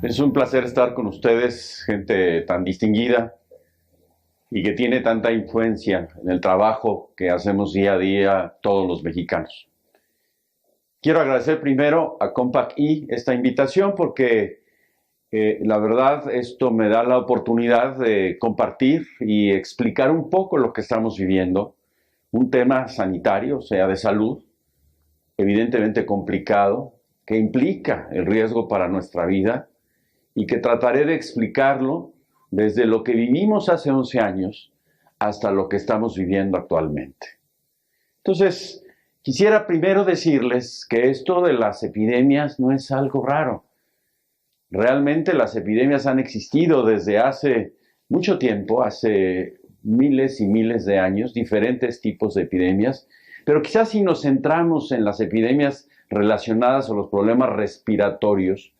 Es un placer estar con ustedes, gente tan distinguida y que tiene tanta influencia en el trabajo que hacemos día a día todos los mexicanos. Quiero agradecer primero a Compact E esta invitación porque la verdad esto me da la oportunidad de compartir y explicar un poco lo que estamos viviendo, un tema sanitario, o sea, de salud, evidentemente complicado, que implica el riesgo para nuestra vida y que trataré de explicarlo desde lo que vivimos hace 11 años hasta lo que estamos viviendo actualmente. Entonces, quisiera primero decirles que esto de las epidemias no es algo raro. Realmente las epidemias han existido desde hace mucho tiempo, hace miles y miles de años, diferentes tipos de epidemias, pero quizás si nos centramos en las epidemias relacionadas a los problemas respiratorios,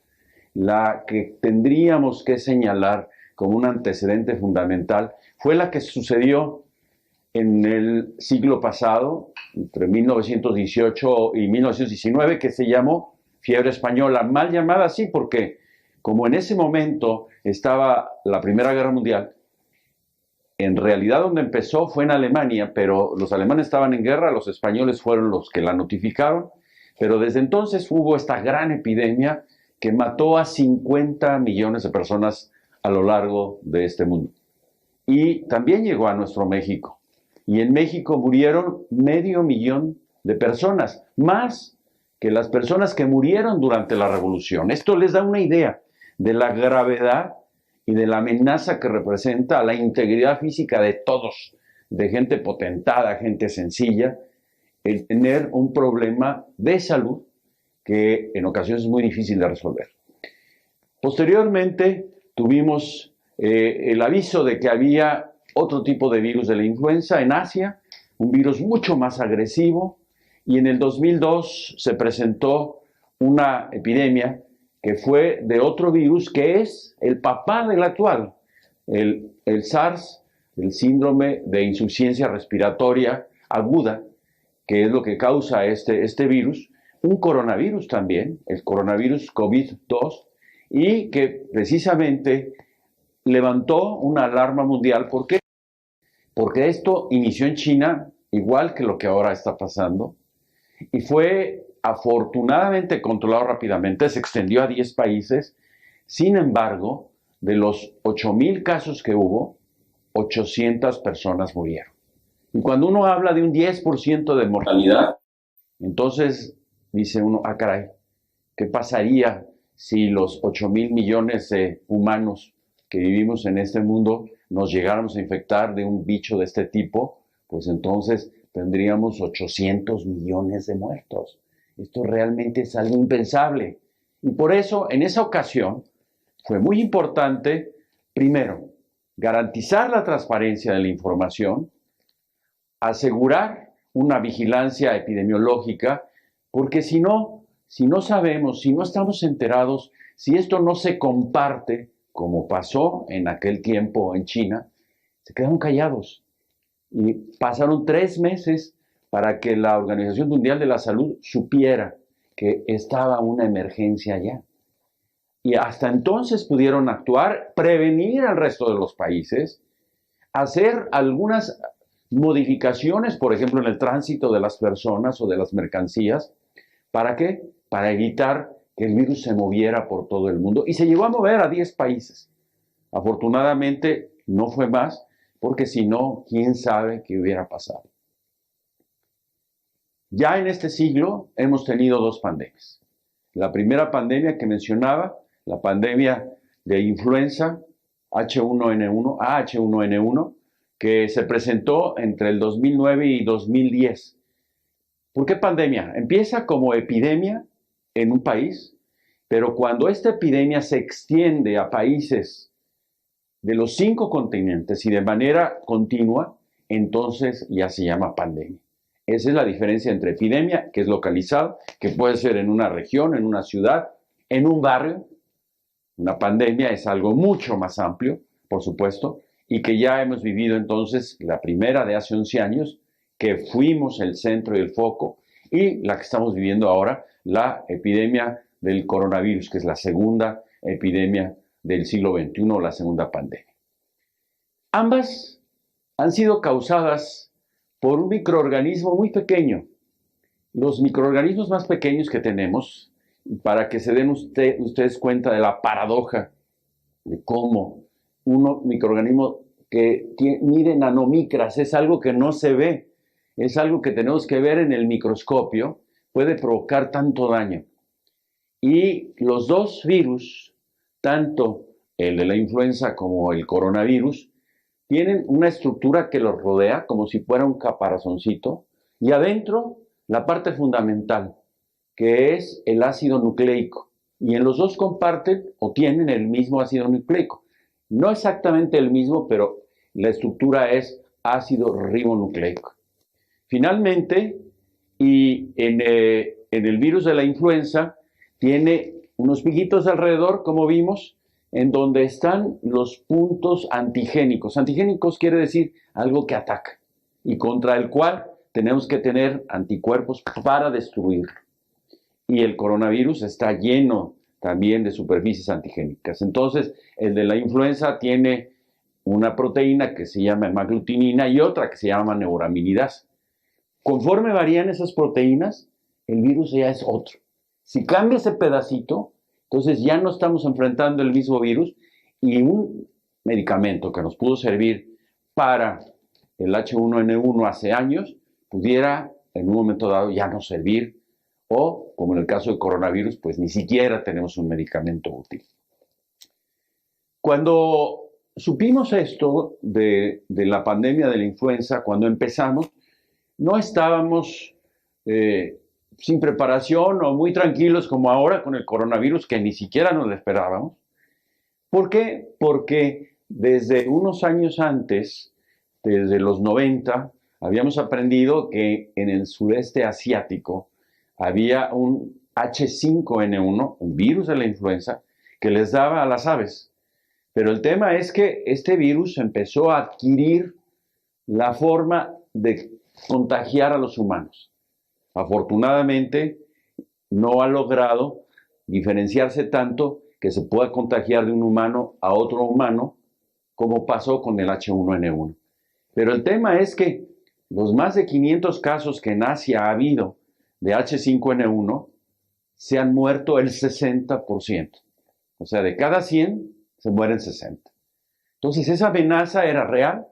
la que tendríamos que señalar como un antecedente fundamental fue la que sucedió en el siglo pasado, entre 1918 y 1919, que se llamó fiebre española, mal llamada así porque como en ese momento estaba la Primera Guerra Mundial, en realidad donde empezó fue en Alemania, pero los alemanes estaban en guerra, los españoles fueron los que la notificaron, pero desde entonces hubo esta gran epidemia que mató a 50 millones de personas a lo largo de este mundo. Y también llegó a nuestro México. Y en México murieron 500,000 de personas, más que las personas que murieron durante la Revolución. Esto les da una idea de la gravedad y de la amenaza que representa a la integridad física de todos, de gente potentada, gente sencilla, el tener un problema de salud que en ocasiones es muy difícil de resolver. Posteriormente tuvimos el aviso de que había otro tipo de virus de la influenza en Asia, un virus mucho más agresivo, y en el 2002 se presentó una epidemia que fue de otro virus que es el papá del actual, el SARS, el síndrome de insuficiencia respiratoria aguda, que es lo que causa este virus, un coronavirus también, el coronavirus COVID-2, y que precisamente levantó una alarma mundial. ¿Por qué? Porque esto inició en China, igual que lo que ahora está pasando, y fue afortunadamente controlado rápidamente, se extendió a 10 países. Sin embargo, de los 8,000 casos que hubo, 800 personas murieron. Y cuando uno habla de un 10% de mortalidad, entonces dice uno, ah, caray, ¿qué pasaría si los 8,000 millones de humanos que vivimos en este mundo nos llegáramos a infectar de un bicho de este tipo? Pues entonces tendríamos 800 millones de muertos. Esto realmente es algo impensable. Y por eso, en esa ocasión, fue muy importante, primero, garantizar la transparencia de la información, asegurar una vigilancia epidemiológica, porque si no sabemos, si no estamos enterados, si esto no se comparte, como pasó en aquel tiempo en China, se quedaron callados. Y pasaron 3 meses para que la Organización Mundial de la Salud supiera que estaba una emergencia allá. Y hasta entonces pudieron actuar, prevenir al resto de los países, hacer algunas modificaciones, por ejemplo, en el tránsito de las personas o de las mercancías. ¿Para qué? Para evitar que el virus se moviera por todo el mundo. Y se llegó a mover a 10 países. Afortunadamente no fue más, porque si no, quién sabe qué hubiera pasado. Ya en este siglo hemos tenido 2 pandemias. La primera pandemia que mencionaba, la pandemia de influenza H1N1, AH1N1, que se presentó entre el 2009 y 2010. ¿Por qué pandemia? Empieza como epidemia en un país, pero cuando esta epidemia se extiende a países de los 5 continentes y de manera continua, entonces ya se llama pandemia. Esa es la diferencia entre epidemia, que es localizada, que puede ser en una región, en una ciudad, en un barrio. Una pandemia es algo mucho más amplio, por supuesto, y que ya hemos vivido entonces la primera de hace 11 años, que fuimos el centro y el foco, y la que estamos viviendo ahora, la epidemia del coronavirus, que es la segunda epidemia del siglo XXI, la segunda pandemia. Ambas han sido causadas por un microorganismo muy pequeño. Los microorganismos más pequeños que tenemos, para que se den ustedes cuenta de la paradoja de cómo un microorganismo que mide nanomicras, es algo que no se ve, es algo que tenemos que ver en el microscopio, puede provocar tanto daño. Y los dos virus, tanto el de la influenza como el coronavirus, tienen una estructura que los rodea como si fuera un caparazoncito, y adentro la parte fundamental, que es el ácido nucleico. Y en los dos comparten o tienen el mismo ácido nucleico. No exactamente el mismo, pero la estructura es ácido ribonucleico. Finalmente, y en el virus de la influenza, tiene unos piquitos alrededor, como vimos, en donde están los puntos antigénicos. Antigénicos quiere decir algo que ataca y contra el cual tenemos que tener anticuerpos para destruirlo. Y el coronavirus está lleno también de superficies antigénicas. Entonces, el de la influenza tiene una proteína que se llama hemaglutinina y otra que se llama neuraminidasa. Conforme varían esas proteínas, el virus ya es otro. Si cambia ese pedacito, entonces ya no estamos enfrentando el mismo virus, y un medicamento que nos pudo servir para el H1N1 hace años, pudiera en un momento dado ya no servir, o como en el caso del coronavirus, pues ni siquiera tenemos un medicamento útil. Cuando supimos esto de la pandemia de la influenza, cuando empezamos, no estábamos sin preparación o muy tranquilos como ahora con el coronavirus, que ni siquiera nos lo esperábamos. ¿Por qué? Porque desde unos años antes, desde los 90, habíamos aprendido que en el sureste asiático había un H5N1, un virus de la influenza, que les daba a las aves. Pero el tema es que este virus empezó a adquirir la forma de contagiar a los humanos. Afortunadamente, no ha logrado diferenciarse tanto que se pueda contagiar de un humano a otro humano, como pasó con el H1N1. Pero el tema es que los más de 500 casos que en Asia ha habido de H5N1, se han muerto el 60%. O sea, de cada 100 se mueren 60. Entonces, esa amenaza era real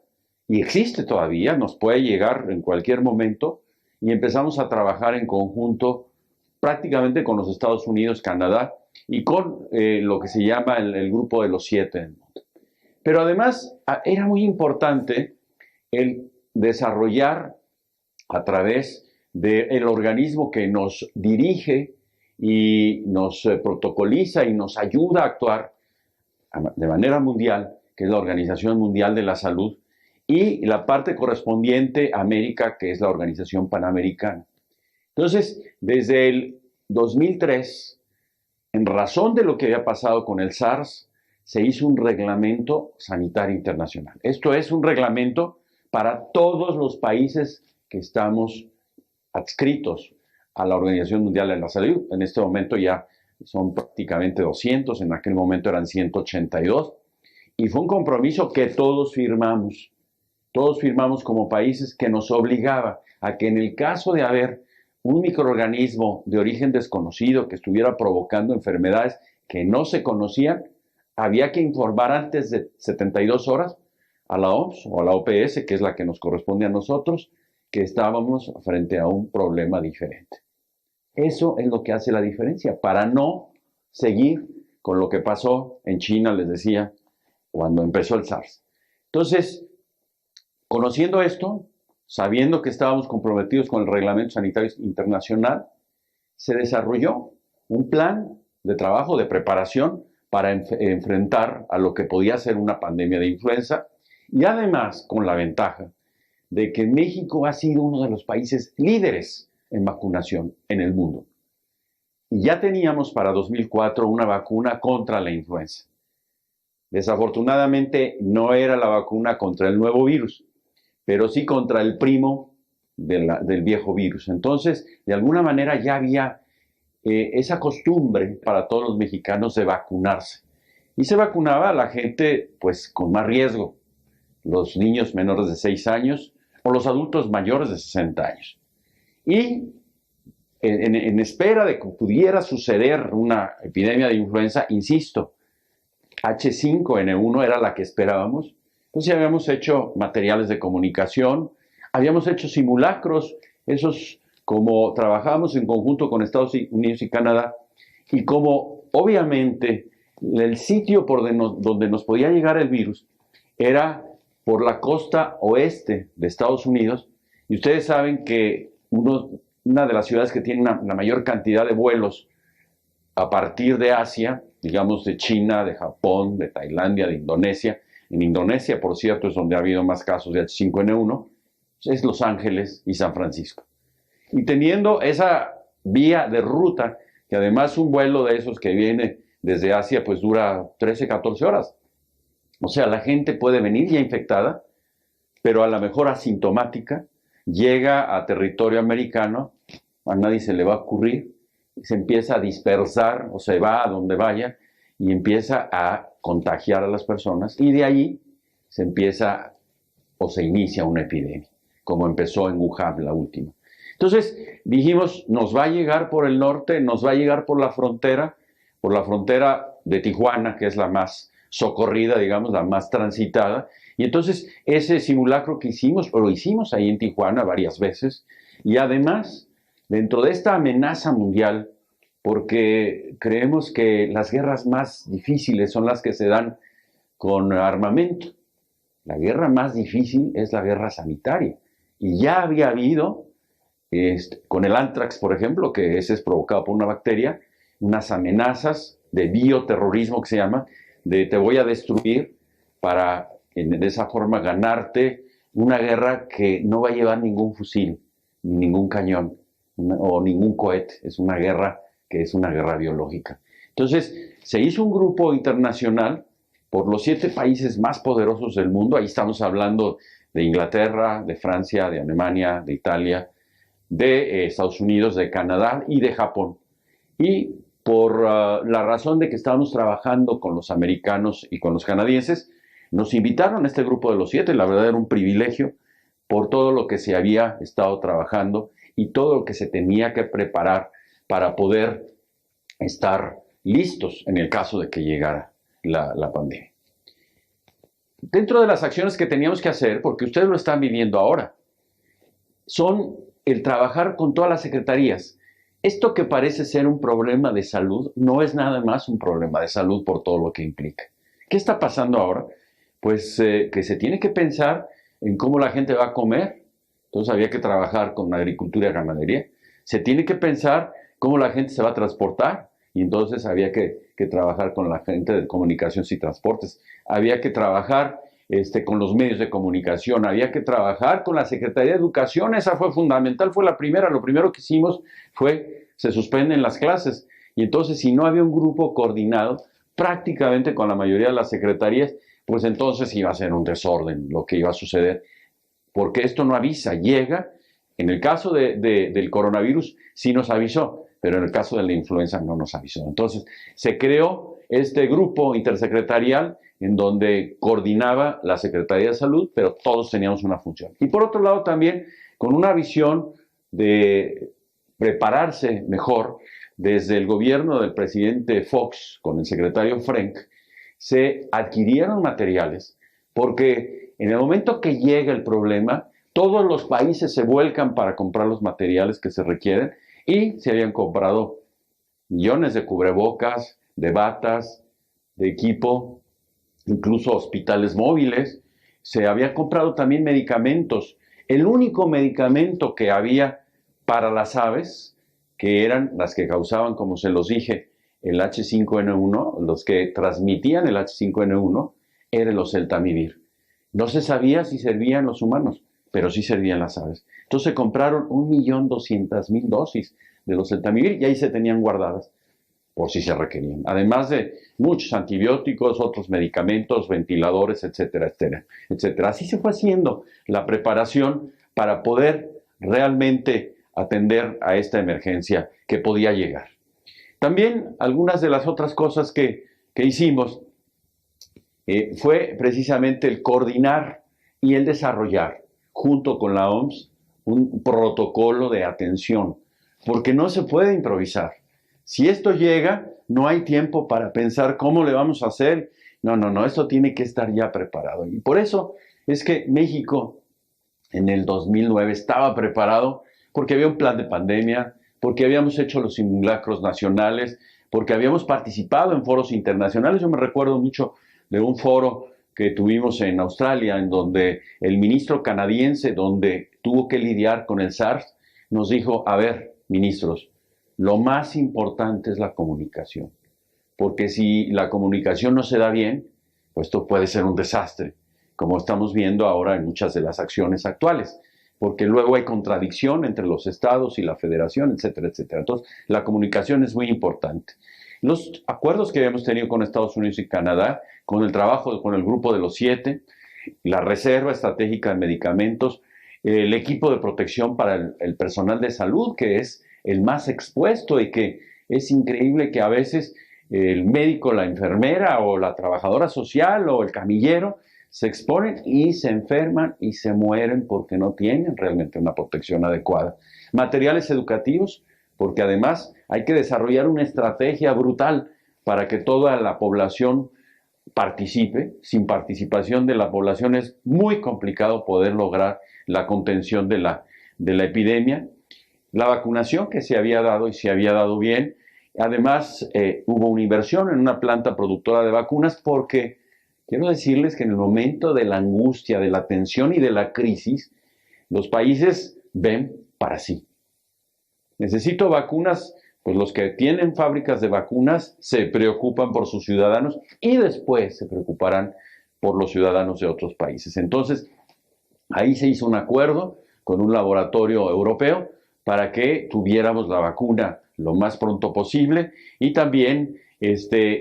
y existe todavía, nos puede llegar en cualquier momento, y empezamos a trabajar en conjunto prácticamente con los Estados Unidos, Canadá y con lo que se llama el grupo de los 7. Pero además era muy importante el desarrollar a través del organismo que nos dirige y nos protocoliza y nos ayuda a actuar de manera mundial, que es la Organización Mundial de la Salud, y la parte correspondiente a América, que es la Organización Panamericana. Entonces, desde el 2003, en razón de lo que había pasado con el SARS, se hizo un reglamento sanitario internacional. Esto es un reglamento para todos los países que estamos adscritos a la Organización Mundial de la Salud. En este momento ya son prácticamente 200, en aquel momento eran 182, y fue un compromiso que todos firmamos como países, que nos obligaba a que en el caso de haber un microorganismo de origen desconocido que estuviera provocando enfermedades que no se conocían, había que informar antes de 72 horas a la OMS o a la OPS, que es la que nos corresponde a nosotros, que estábamos frente a un problema diferente. Eso es lo que hace la diferencia, para no seguir con lo que pasó en China, les decía, cuando empezó el SARS. Entonces, conociendo esto, sabiendo que estábamos comprometidos con el Reglamento Sanitario Internacional, se desarrolló un plan de trabajo, de preparación para enfrentar a lo que podía ser una pandemia de influenza, y además con la ventaja de que México ha sido uno de los países líderes en vacunación en el mundo. Y ya teníamos para 2004 una vacuna contra la influenza. Desafortunadamente no era la vacuna contra el nuevo virus, pero sí contra el primo del viejo virus. Entonces, de alguna manera ya había esa costumbre para todos los mexicanos de vacunarse. Y se vacunaba a la gente pues con más riesgo, los niños menores de 6 años o los adultos mayores de 60 años. Y en espera de que pudiera suceder una epidemia de influenza, insisto, H5N1 era la que esperábamos. Entonces ya habíamos hecho materiales de comunicación, habíamos hecho simulacros, esos como trabajábamos en conjunto con Estados Unidos y Canadá, y como obviamente el sitio por donde nos podía llegar el virus era por la costa oeste de Estados Unidos, y ustedes saben que una de las ciudades que tiene la mayor cantidad de vuelos a partir de Asia, digamos de China, de Japón, de Tailandia, de Indonesia. En Indonesia, por cierto, es donde ha habido más casos de H5N1, es Los Ángeles y San Francisco. Y teniendo esa vía de ruta, que además un vuelo de esos que viene desde Asia, pues dura 13, 14 horas. O sea, la gente puede venir ya infectada, pero a lo mejor asintomática, llega a territorio americano, a nadie se le va a ocurrir, se empieza a dispersar o se va a donde vaya y empieza a contagiar a las personas y de allí se empieza o se inicia una epidemia, como empezó en Wuhan la última. Entonces dijimos, nos va a llegar por el norte, nos va a llegar por la frontera de Tijuana, que es la más socorrida, digamos, la más transitada. Y entonces ese simulacro que hicimos, o lo hicimos ahí en Tijuana varias veces, y además, dentro de esta amenaza mundial, porque creemos que las guerras más difíciles son las que se dan con armamento. La guerra más difícil es la guerra sanitaria. Y ya había habido, con el anthrax, por ejemplo, que ese es provocado por una bacteria, unas amenazas de bioterrorismo que se llama, de te voy a destruir para de esa forma ganarte una guerra que no va a llevar ningún fusil, ni ningún cañón o ningún cohete. Es una guerra que es una guerra biológica. Entonces, se hizo un grupo internacional por los 7 países más poderosos del mundo. Ahí estamos hablando de Inglaterra, de Francia, de Alemania, de Italia, de Estados Unidos, de Canadá y de Japón. Y por la razón de que estábamos trabajando con los americanos y con los canadienses, nos invitaron a este grupo de los 7, la verdad era un privilegio por todo lo que se había estado trabajando y todo lo que se tenía que preparar para poder estar listos en el caso de que llegara la pandemia. Dentro de las acciones que teníamos que hacer, porque ustedes lo están viviendo ahora, son el trabajar con todas las secretarías. Esto que parece ser un problema de salud no es nada más un problema de salud por todo lo que implica. ¿Qué está pasando ahora? Pues que se tiene que pensar en cómo la gente va a comer. Entonces había que trabajar con agricultura y ganadería. Se tiene que pensar cómo la gente se va a transportar. Y entonces había que trabajar con la gente de comunicaciones y transportes. Había que trabajar con los medios de comunicación. Había que trabajar con la Secretaría de Educación. Esa fue fundamental, fue la primera. Lo primero que hicimos fue, se suspenden las clases. Y entonces, si no había un grupo coordinado, prácticamente con la mayoría de las secretarías, pues entonces iba a ser un desorden lo que iba a suceder. Porque esto no avisa, llega. En el caso del coronavirus sí nos avisó, pero en el caso de la influenza no nos avisó. Entonces se creó este grupo intersecretarial en donde coordinaba la Secretaría de Salud, pero todos teníamos una función. Y por otro lado también con una visión de prepararse mejor desde el gobierno del presidente Fox con el secretario Frank, se adquirieron materiales porque en el momento que llega el problema, todos los países se vuelcan para comprar los materiales que se requieren y se habían comprado millones de cubrebocas, de batas, de equipo, incluso hospitales móviles. Se habían comprado también medicamentos. El único medicamento que había para las aves, que eran las que causaban, como se los dije, el H5N1, los que transmitían el H5N1, era el oseltamivir. No se sabía si servían los humanos, pero sí servían las aves. Entonces se compraron 1.200.000 dosis del oseltamivir y ahí se tenían guardadas por si se requerían. Además de muchos antibióticos, otros medicamentos, ventiladores, etcétera, etcétera, etcétera. Así se fue haciendo la preparación para poder realmente atender a esta emergencia que podía llegar. También algunas de las otras cosas que hicimos fue precisamente el coordinar y el desarrollar, junto con la OMS, un protocolo de atención, porque no se puede improvisar. Si esto llega, no hay tiempo para pensar cómo le vamos a hacer. No, esto tiene que estar ya preparado. Y por eso es que México en el 2009 estaba preparado, porque había un plan de pandemia, porque habíamos hecho los simulacros nacionales, porque habíamos participado en foros internacionales. Yo me recuerdo mucho de un foro que tuvimos en Australia, en donde el ministro canadiense, donde tuvo que lidiar con el SARS, nos dijo, a ver, ministros, lo más importante es la comunicación, porque si la comunicación no se da bien, pues esto puede ser un desastre, como estamos viendo ahora en muchas de las acciones actuales, porque luego hay contradicción entre los estados y la federación, etcétera, etcétera. Entonces, la comunicación es muy importante. Los acuerdos que habíamos tenido con Estados Unidos y Canadá, con el trabajo con el grupo de los 7, la reserva estratégica de medicamentos, el equipo de protección para el personal de salud, que es el más expuesto y que es increíble que a veces el médico, la enfermera o la trabajadora social o el camillero se exponen y se enferman y se mueren porque no tienen realmente una protección adecuada. Materiales educativos, porque además hay que desarrollar una estrategia brutal para que toda la población participe. Sin participación de la población es muy complicado poder lograr la contención de la epidemia. La vacunación que se había dado y se había dado bien. Además, hubo una inversión en una planta productora de vacunas porque quiero decirles que en el momento de la angustia, de la tensión y de la crisis, los países ven para sí. Necesito vacunas, pues los que tienen fábricas de vacunas se preocupan por sus ciudadanos y después se preocuparán por los ciudadanos de otros países. Entonces, ahí se hizo un acuerdo con un laboratorio europeo para que tuviéramos la vacuna lo más pronto posible y también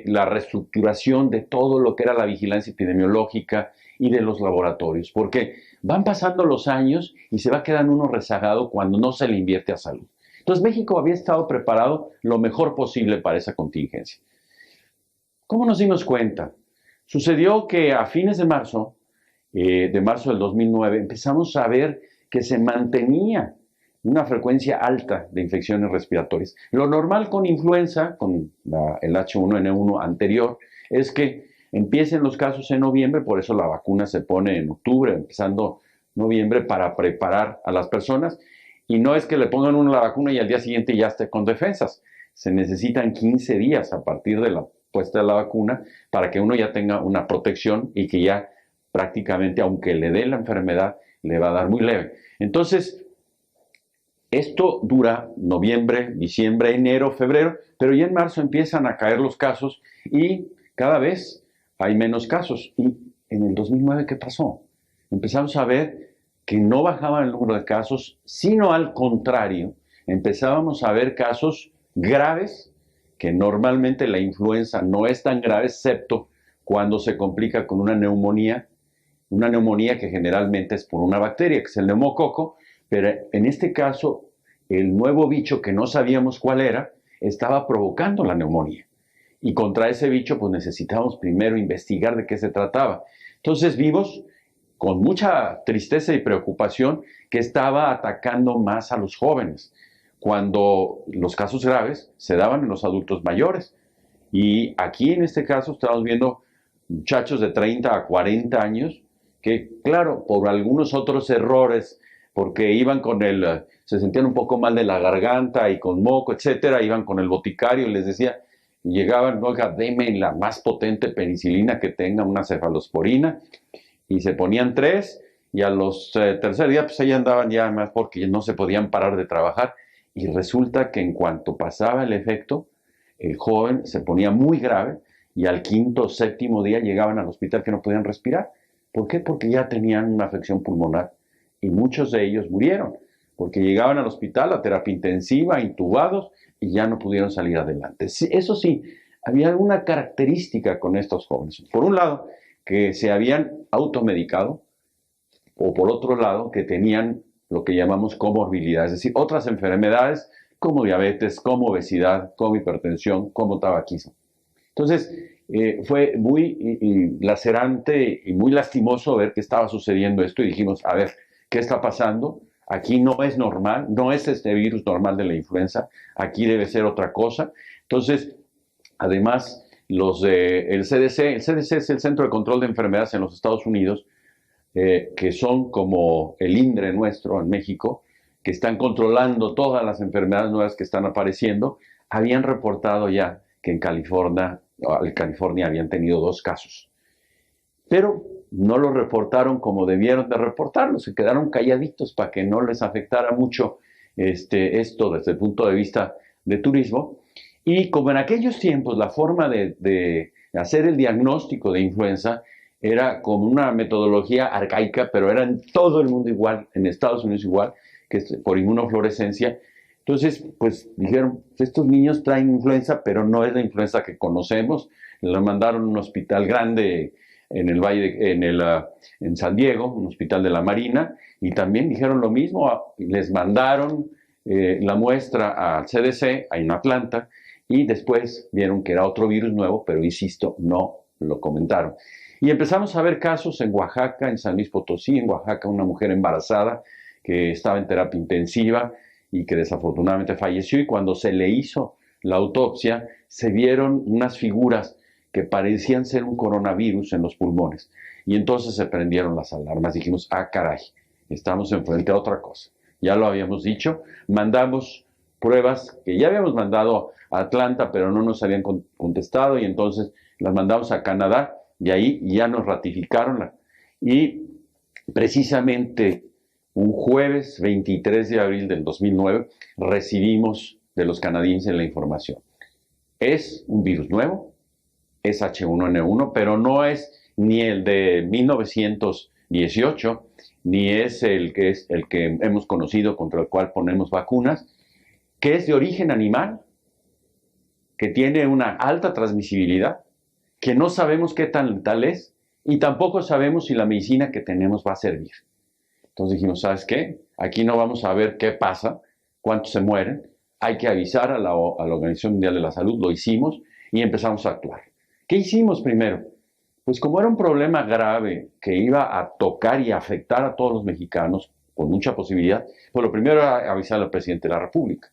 la reestructuración de todo lo que era la vigilancia epidemiológica y de los laboratorios, porque van pasando los años y se va quedando uno rezagado cuando no se le invierte a salud. Entonces México había estado preparado lo mejor posible para esa contingencia. ¿Cómo nos dimos cuenta? Sucedió que a fines de marzo del 2009, empezamos a ver que se mantenía una frecuencia alta de infecciones respiratorias. Lo normal con influenza, con el H1N1 anterior, es que empiecen los casos en noviembre, por eso la vacuna se pone en octubre, empezando noviembre, para preparar a las personas. Y no es que le pongan uno la vacuna y al día siguiente ya esté con defensas. Se necesitan 15 días a partir de la puesta de la vacuna para que uno ya tenga una protección y que ya prácticamente, aunque le dé la enfermedad, le va a dar muy leve. Entonces, esto dura noviembre, diciembre, enero, febrero, pero ya en marzo empiezan a caer los casos y cada vez hay menos casos. Y en el 2009, ¿qué pasó? Empezamos a ver que no bajaba el número de casos, sino al contrario, empezábamos a ver casos graves, que normalmente la influenza no es tan grave, excepto cuando se complica con una neumonía que generalmente es por una bacteria, que es el neumococo, pero en este caso, el nuevo bicho que no sabíamos cuál era, estaba provocando la neumonía. Y contra ese bicho, pues necesitábamos primero investigar de qué se trataba. Entonces vimos con mucha tristeza y preocupación que estaba atacando más a los jóvenes, cuando los casos graves se daban en los adultos mayores. Y aquí en este caso estamos viendo muchachos de 30 a 40 años que, claro, por algunos otros errores, porque iban se sentían un poco mal de la garganta y con moco, etcétera, iban con el boticario y les decía, llegaban, oiga, deme la más potente penicilina que tenga, una cefalosporina, y se ponían 3, y a los tercer día, pues ahí andaban ya más porque no se podían parar de trabajar, y resulta que en cuanto pasaba el efecto, el joven se ponía muy grave, y al quinto o séptimo día llegaban al hospital que no podían respirar. ¿Por qué? Porque ya tenían una afección pulmonar, y muchos de ellos murieron, porque llegaban al hospital a terapia intensiva, intubados, y ya no pudieron salir adelante. Eso sí, había alguna característica con estos jóvenes. Por un lado, que se habían automedicado, o por otro lado, que tenían lo que llamamos comorbilidades, es decir, otras enfermedades como diabetes, como obesidad, como hipertensión, como tabaquismo. Entonces, fue muy lacerante y muy lastimoso ver que estaba sucediendo esto y dijimos, a ver, ¿qué está pasando? Aquí no es normal, no es este virus normal de la influenza, aquí debe ser otra cosa. Entonces, además, el CDC es el Centro de Control de Enfermedades en los Estados Unidos, que son como el INDRE nuestro en México, que están controlando todas las enfermedades nuevas que están apareciendo, habían reportado ya que en California habían tenido 2 casos. Pero no lo reportaron como debieron de reportarlo, se quedaron calladitos para que no les afectara mucho esto desde el punto de vista de turismo. Y como en aquellos tiempos la forma de hacer el diagnóstico de influenza era con una metodología arcaica, pero era en todo el mundo igual, en Estados Unidos igual, que es por inmunofluorescencia. Entonces, pues dijeron, estos niños traen influenza, pero no es la influenza que conocemos. La mandaron a un hospital grande en el en San Diego, un hospital de la Marina, y también dijeron lo mismo, les mandaron la muestra al CDC, en Atlanta, y después vieron que era otro virus nuevo, pero insisto, no lo comentaron. Y empezamos a ver casos en Oaxaca, en San Luis Potosí, en Oaxaca, una mujer embarazada que estaba en terapia intensiva y que desafortunadamente falleció, y cuando se le hizo la autopsia, se vieron unas figuras que parecían ser un coronavirus en los pulmones. Y entonces se prendieron las alarmas. Dijimos, ah, caray, estamos enfrente a otra cosa. Ya lo habíamos dicho, mandamos pruebas que ya habíamos mandado a Atlanta, pero no nos habían contestado, y entonces las mandamos a Canadá, y ahí ya nos ratificaron. Y precisamente un jueves 23 de abril del 2009 recibimos de los canadienses la información. Es un virus nuevo, es H1N1, pero no es ni el de 1918, ni es el que hemos conocido, contra el cual ponemos vacunas, que es de origen animal, que tiene una alta transmisibilidad, que no sabemos qué tan letal es, y tampoco sabemos si la medicina que tenemos va a servir. Entonces dijimos, ¿sabes qué? Aquí no vamos a ver qué pasa, cuántos se mueren, hay que avisar a la Organización Mundial de la Salud, lo hicimos, y empezamos a actuar. ¿Qué hicimos primero? Pues como era un problema grave que iba a tocar y afectar a todos los mexicanos, con mucha posibilidad, pues lo primero era avisar al presidente de la República.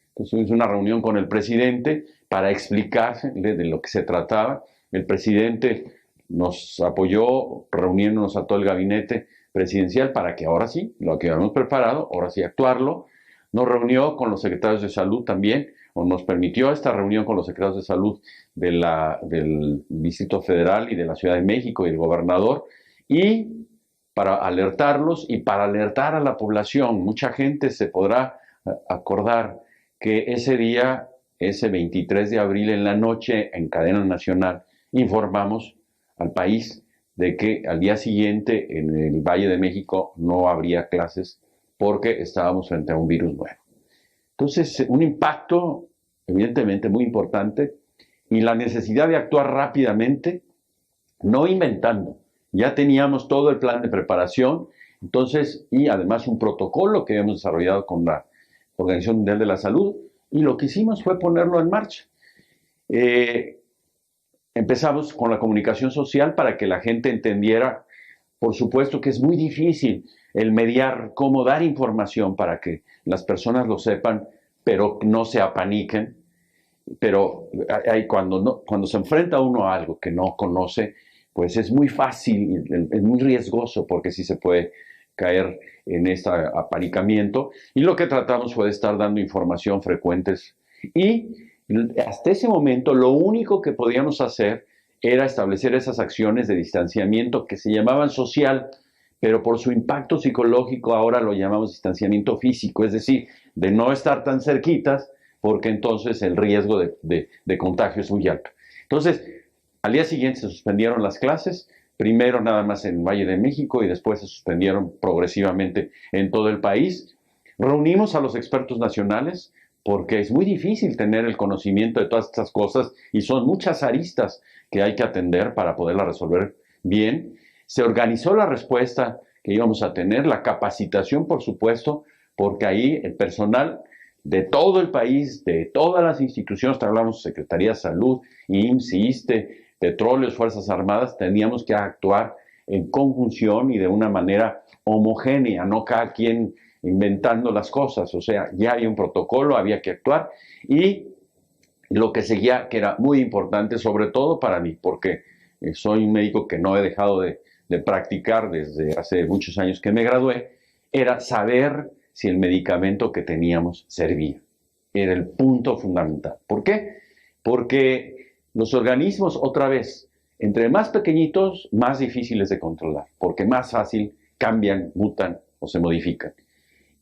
Entonces tuvimos una reunión con el presidente para explicarse de lo que se trataba. El presidente nos apoyó reuniéndonos a todo el gabinete presidencial para que ahora sí, lo que habíamos preparado, ahora sí actuarlo. Nos reunió con los secretarios de salud también, o nos permitió esta reunión con los secretarios de salud del Distrito Federal y de la Ciudad de México y el gobernador, y para alertarlos y para alertar a la población. Mucha gente se podrá acordar que ese día, ese 23 de abril en la noche, en cadena nacional, informamos al país de que al día siguiente en el Valle de México no habría clases porque estábamos frente a un virus nuevo. Entonces, un impacto evidentemente muy importante, y la necesidad de actuar rápidamente, no inventando. Ya teníamos todo el plan de preparación, entonces, y además un protocolo que hemos desarrollado con la Organización Mundial de la Salud, y lo que hicimos fue ponerlo en marcha. Empezamos con la comunicación social para que la gente entendiera. Por supuesto que es muy difícil el mediar, cómo dar información para que las personas lo sepan, pero no se apaniquen. Pero cuando se enfrenta uno a algo que no conoce, pues es muy fácil, es muy riesgoso, porque sí se puede caer en este apanicamiento. Y lo que tratamos fue de estar dando información frecuentes. Y hasta ese momento lo único que podíamos hacer era establecer esas acciones de distanciamiento que se llamaban social, pero por su impacto psicológico ahora lo llamamos distanciamiento físico, es decir, de no estar tan cerquitas, porque entonces el riesgo de contagio es muy alto. Entonces, al día siguiente se suspendieron las clases, primero nada más en Valle de México y después se suspendieron progresivamente en todo el país. Reunimos a los expertos nacionales, porque es muy difícil tener el conocimiento de todas estas cosas y son muchas aristas que hay que atender para poderlas resolver bien. Se organizó la respuesta que íbamos a tener, la capacitación, por supuesto, porque ahí el personal de todo el país, de todas las instituciones, hablamos Secretaría de Salud, IMSS, ISSSTE, Petróleos, Fuerzas Armadas, teníamos que actuar en conjunción y de una manera homogénea, no cada quien inventando las cosas. O sea, ya había un protocolo, había que actuar, y lo que seguía, que era muy importante, sobre todo para mí, porque soy un médico que no he dejado de practicar desde hace muchos años que me gradué, era saber si el medicamento que teníamos servía. Era el punto fundamental. ¿Por qué? Porque los organismos, otra vez, entre más pequeñitos, más difíciles de controlar, porque más fácil cambian, mutan o se modifican.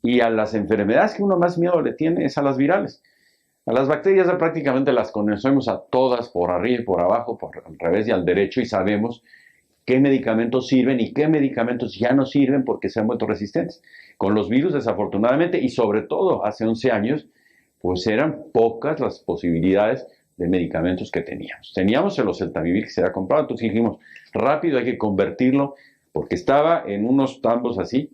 Y a las enfermedades que uno más miedo le tiene es a las virales. A las bacterias ya prácticamente las conocemos a todas, por arriba y por abajo, por al revés y al derecho, y sabemos qué medicamentos sirven y qué medicamentos ya no sirven porque se han vuelto resistentes. Con los virus, desafortunadamente, y sobre todo hace 11 años, pues eran pocas las posibilidades de medicamentos que teníamos. Teníamos el oseltamivir que se había comprado, entonces dijimos, rápido hay que convertirlo, porque estaba en unos tambos así,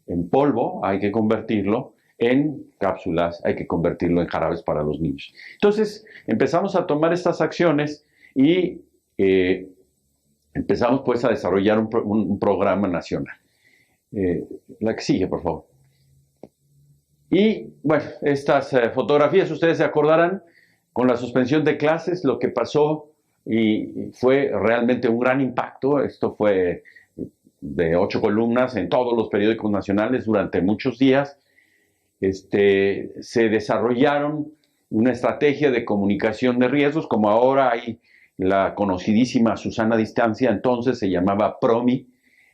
en polvo, hay que convertirlo en cápsulas, hay que convertirlo en jarabes para los niños. Entonces empezamos a tomar estas acciones y empezamos pues a desarrollar un programa nacional. La que sigue, por favor. Y bueno, estas fotografías, ustedes se acordarán, con la suspensión de clases, lo que pasó, y fue realmente un gran impacto. Esto fue de 8 columnas en todos los periódicos nacionales durante muchos días. Se desarrollaron una estrategia de comunicación de riesgos, como ahora hay la conocidísima Susana Distancia, entonces se llamaba PROMI,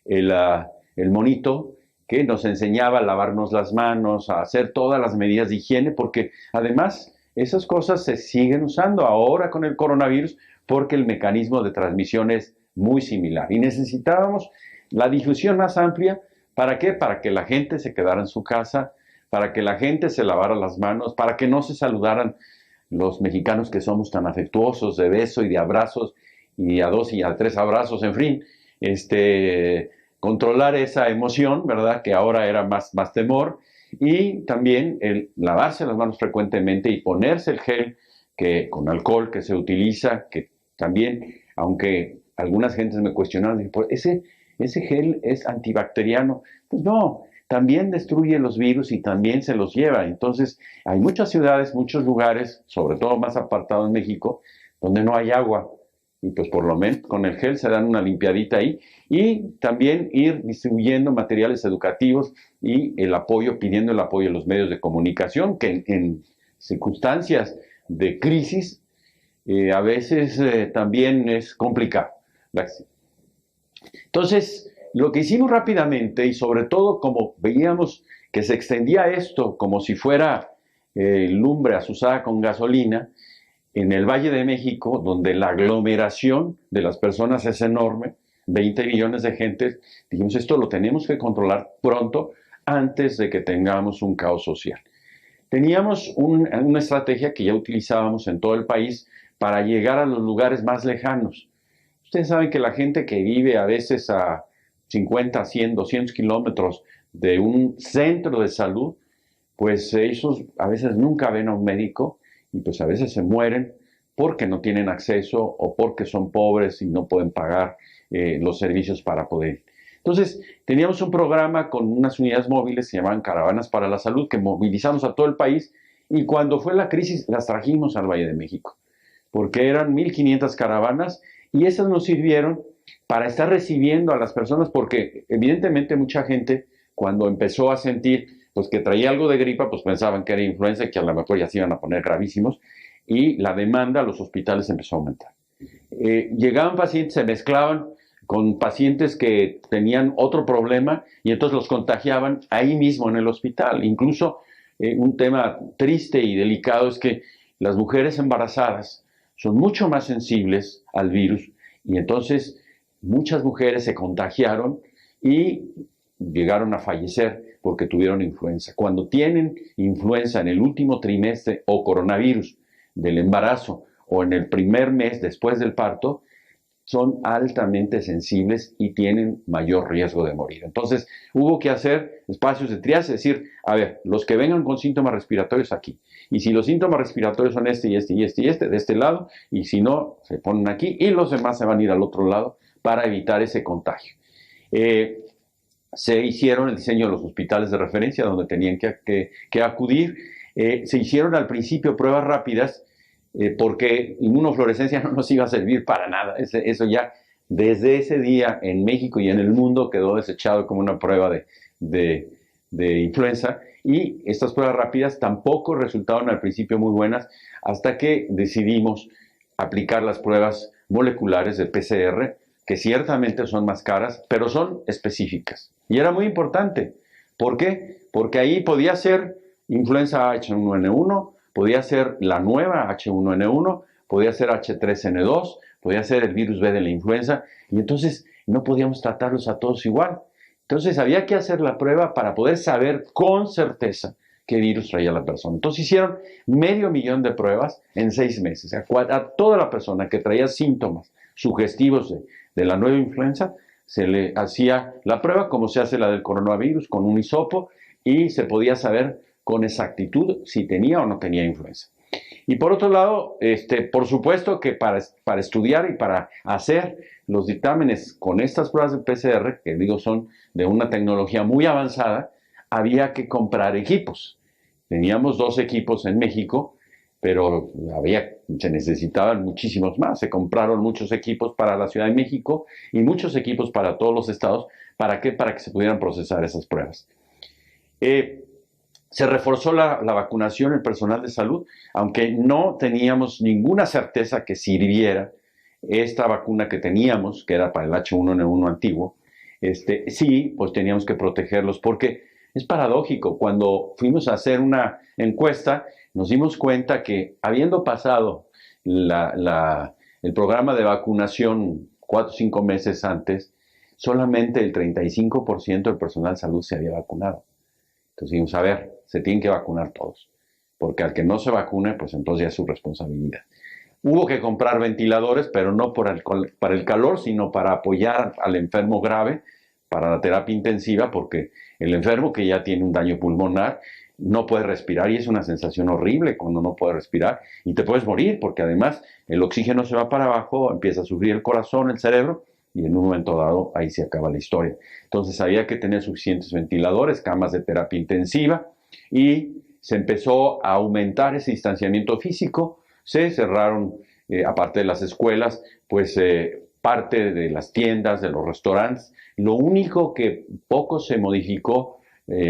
el monito, que nos enseñaba a lavarnos las manos, a hacer todas las medidas de higiene, porque además esas cosas se siguen usando ahora con el coronavirus, porque el mecanismo de transmisión es muy similar. Y necesitábamos la difusión más amplia, ¿para qué? Para que la gente se quedara en su casa, para que la gente se lavara las manos, para que no se saludaran los mexicanos que somos tan afectuosos de beso y de abrazos, y a 2 y a 3 abrazos, en fin, controlar esa emoción, ¿verdad? Que ahora era más temor, y también el lavarse las manos frecuentemente y ponerse el gel con alcohol que se utiliza, que también, aunque algunas gentes me cuestionaron, pues ese gel es antibacteriano. Pues no, también destruye los virus y también se los lleva. Entonces, hay muchas ciudades, muchos lugares, sobre todo más apartados en México, donde no hay agua. Y pues por lo menos con el gel se dan una limpiadita ahí. Y también ir distribuyendo materiales educativos y pidiendo el apoyo de los medios de comunicación, que en circunstancias de crisis a veces también es complicado. Entonces, lo que hicimos rápidamente, y sobre todo como veíamos que se extendía esto como si fuera lumbre azuzada con gasolina, en el Valle de México, donde la aglomeración de las personas es enorme, 20 millones de gente, dijimos, esto lo tenemos que controlar pronto antes de que tengamos un caos social. Teníamos una estrategia que ya utilizábamos en todo el país para llegar a los lugares más lejanos. Ustedes saben que la gente que vive a veces a 50, 100, 200 kilómetros de un centro de salud, pues ellos a veces nunca ven a un médico y pues a veces se mueren porque no tienen acceso o porque son pobres y no pueden pagar los servicios para poder. Entonces, teníamos un programa con unas unidades móviles, se llamaban Caravanas para la Salud, que movilizamos a todo el país, y cuando fue la crisis las trajimos al Valle de México, porque eran 1,500 caravanas, y esas nos sirvieron para estar recibiendo a las personas, porque evidentemente mucha gente, cuando empezó a sentir pues, que traía algo de gripa, pues pensaban que era influenza y que a lo mejor ya se iban a poner gravísimos, y la demanda a los hospitales empezó a aumentar. Llegaban pacientes, se mezclaban con pacientes que tenían otro problema y entonces los contagiaban ahí mismo en el hospital. Incluso un tema triste y delicado es que las mujeres embarazadas son mucho más sensibles al virus y entonces muchas mujeres se contagiaron y llegaron a fallecer porque tuvieron influenza. Cuando tienen influenza en el último trimestre o coronavirus del embarazo o en el primer mes después del parto, son altamente sensibles y tienen mayor riesgo de morir. Entonces, hubo que hacer espacios de triaje, es decir, a ver, los que vengan con síntomas respiratorios aquí, y si los síntomas respiratorios son este y este y este y este, de este lado, y si no, se ponen aquí, y los demás se van a ir al otro lado para evitar ese contagio. Se hicieron el diseño de los hospitales de referencia donde tenían que acudir. Se hicieron al principio pruebas rápidas porque inmunofluorescencia no nos iba a servir para nada. Eso ya desde ese día en México y en el mundo quedó desechado como una prueba de influenza, y estas pruebas rápidas tampoco resultaron al principio muy buenas hasta que decidimos aplicar las pruebas moleculares de PCR, que ciertamente son más caras, pero son específicas. Y era muy importante. ¿Por qué? Porque ahí podía ser influenza H1N1, podía ser la nueva H1N1, podía ser H3N2, podía ser el virus B de la influenza, y entonces no podíamos tratarlos a todos igual. Entonces había que hacer la prueba para poder saber con certeza qué virus traía la persona. Entonces hicieron 500,000 de pruebas en 6 meses. A toda la persona que traía síntomas sugestivos de la nueva influenza, se le hacía la prueba como se hace la del coronavirus, con un hisopo, y se podía saber con exactitud si tenía o no tenía influenza. Y por otro lado, por supuesto que para estudiar y para hacer los dictámenes con estas pruebas de PCR, que digo son de una tecnología muy avanzada, había que comprar equipos. Teníamos 2 equipos en México, pero se necesitaban muchísimos más. Se compraron muchos equipos para la Ciudad de México y muchos equipos para todos los estados. ¿Para qué? Para que se pudieran procesar esas pruebas. Se reforzó la vacunación en el personal de salud, aunque no teníamos ninguna certeza que sirviera esta vacuna que teníamos, que era para el H1N1 antiguo. Sí, pues teníamos que protegerlos, porque es paradójico. Cuando fuimos a hacer una encuesta, nos dimos cuenta que habiendo pasado el programa de vacunación 4 o 5 meses antes, solamente el 35% del personal de salud se había vacunado. Entonces dijimos, a ver, se tienen que vacunar todos, porque al que no se vacune, pues entonces ya es su responsabilidad. Hubo que comprar ventiladores, pero no para el calor, sino para apoyar al enfermo grave, para la terapia intensiva, porque el enfermo que ya tiene un daño pulmonar no puede respirar, y es una sensación horrible cuando no puede respirar y te puedes morir, porque además el oxígeno se va para abajo, empieza a sufrir el corazón, el cerebro, y en un momento dado ahí se acaba la historia. Entonces había que tener suficientes ventiladores, camas de terapia intensiva, y se empezó a aumentar ese distanciamiento físico. Se cerraron, aparte de las escuelas, pues parte de las tiendas, de los restaurantes. Lo único que poco se modificó,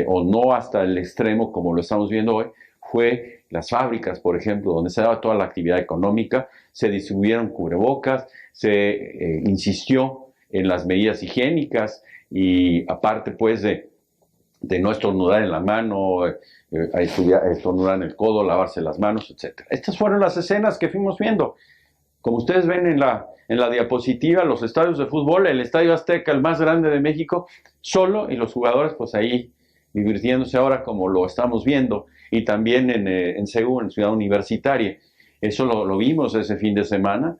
o no hasta el extremo como lo estamos viendo hoy, fue las fábricas, por ejemplo, donde se daba toda la actividad económica. Se distribuyeron cubrebocas, se insistió en las medidas higiénicas, y aparte pues de no estornudar en la mano, estornudar en el codo, lavarse las manos, etc. Estas fueron las escenas que fuimos viendo. Como ustedes ven en la diapositiva, los estadios de fútbol, el Estadio Azteca, el más grande de México, solo, y los jugadores pues ahí divirtiéndose ahora como lo estamos viendo, y también en CEU, en Ciudad Universitaria. Eso lo vimos ese fin de semana.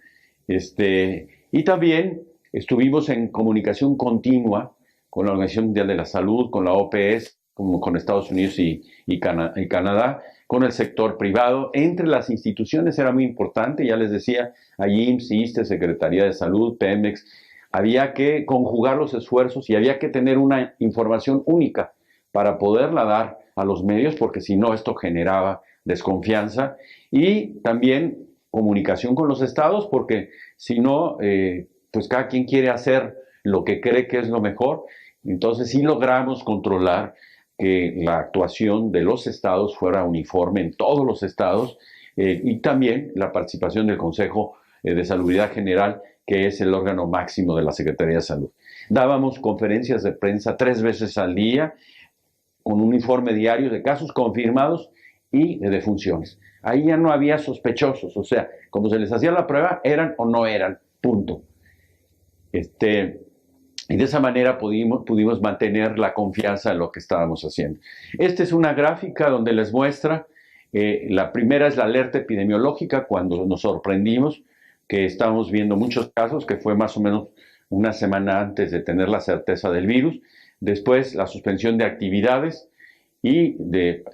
Y también estuvimos en comunicación continua con la Organización Mundial de la Salud, con la OPS, como con Estados Unidos y Canadá, con el sector privado. Entre las instituciones era muy importante, ya les decía, allí IMSS, ISSSTE, Secretaría de Salud, Pemex. Había que conjugar los esfuerzos y había que tener una información única para poderla dar a los medios, porque si no esto generaba desconfianza. Y también comunicación con los estados, porque si no, pues cada quien quiere hacer lo que cree que es lo mejor. Entonces sí logramos controlar que la actuación de los estados fuera uniforme en todos los estados, y también la participación del Consejo de Salubridad General, que es el órgano máximo de la Secretaría de Salud. Dábamos conferencias de prensa 3 veces al día, con un informe diario de casos confirmados y de defunciones. Ahí ya no había sospechosos, o sea, como se les hacía la prueba, eran o no eran, punto. Y de esa manera pudimos mantener la confianza en lo que estábamos haciendo. Esta es una gráfica donde les muestra, la primera es la alerta epidemiológica, cuando nos sorprendimos que estábamos viendo muchos casos, que fue más o menos una semana antes de tener la certeza del virus. Después, la suspensión de actividades y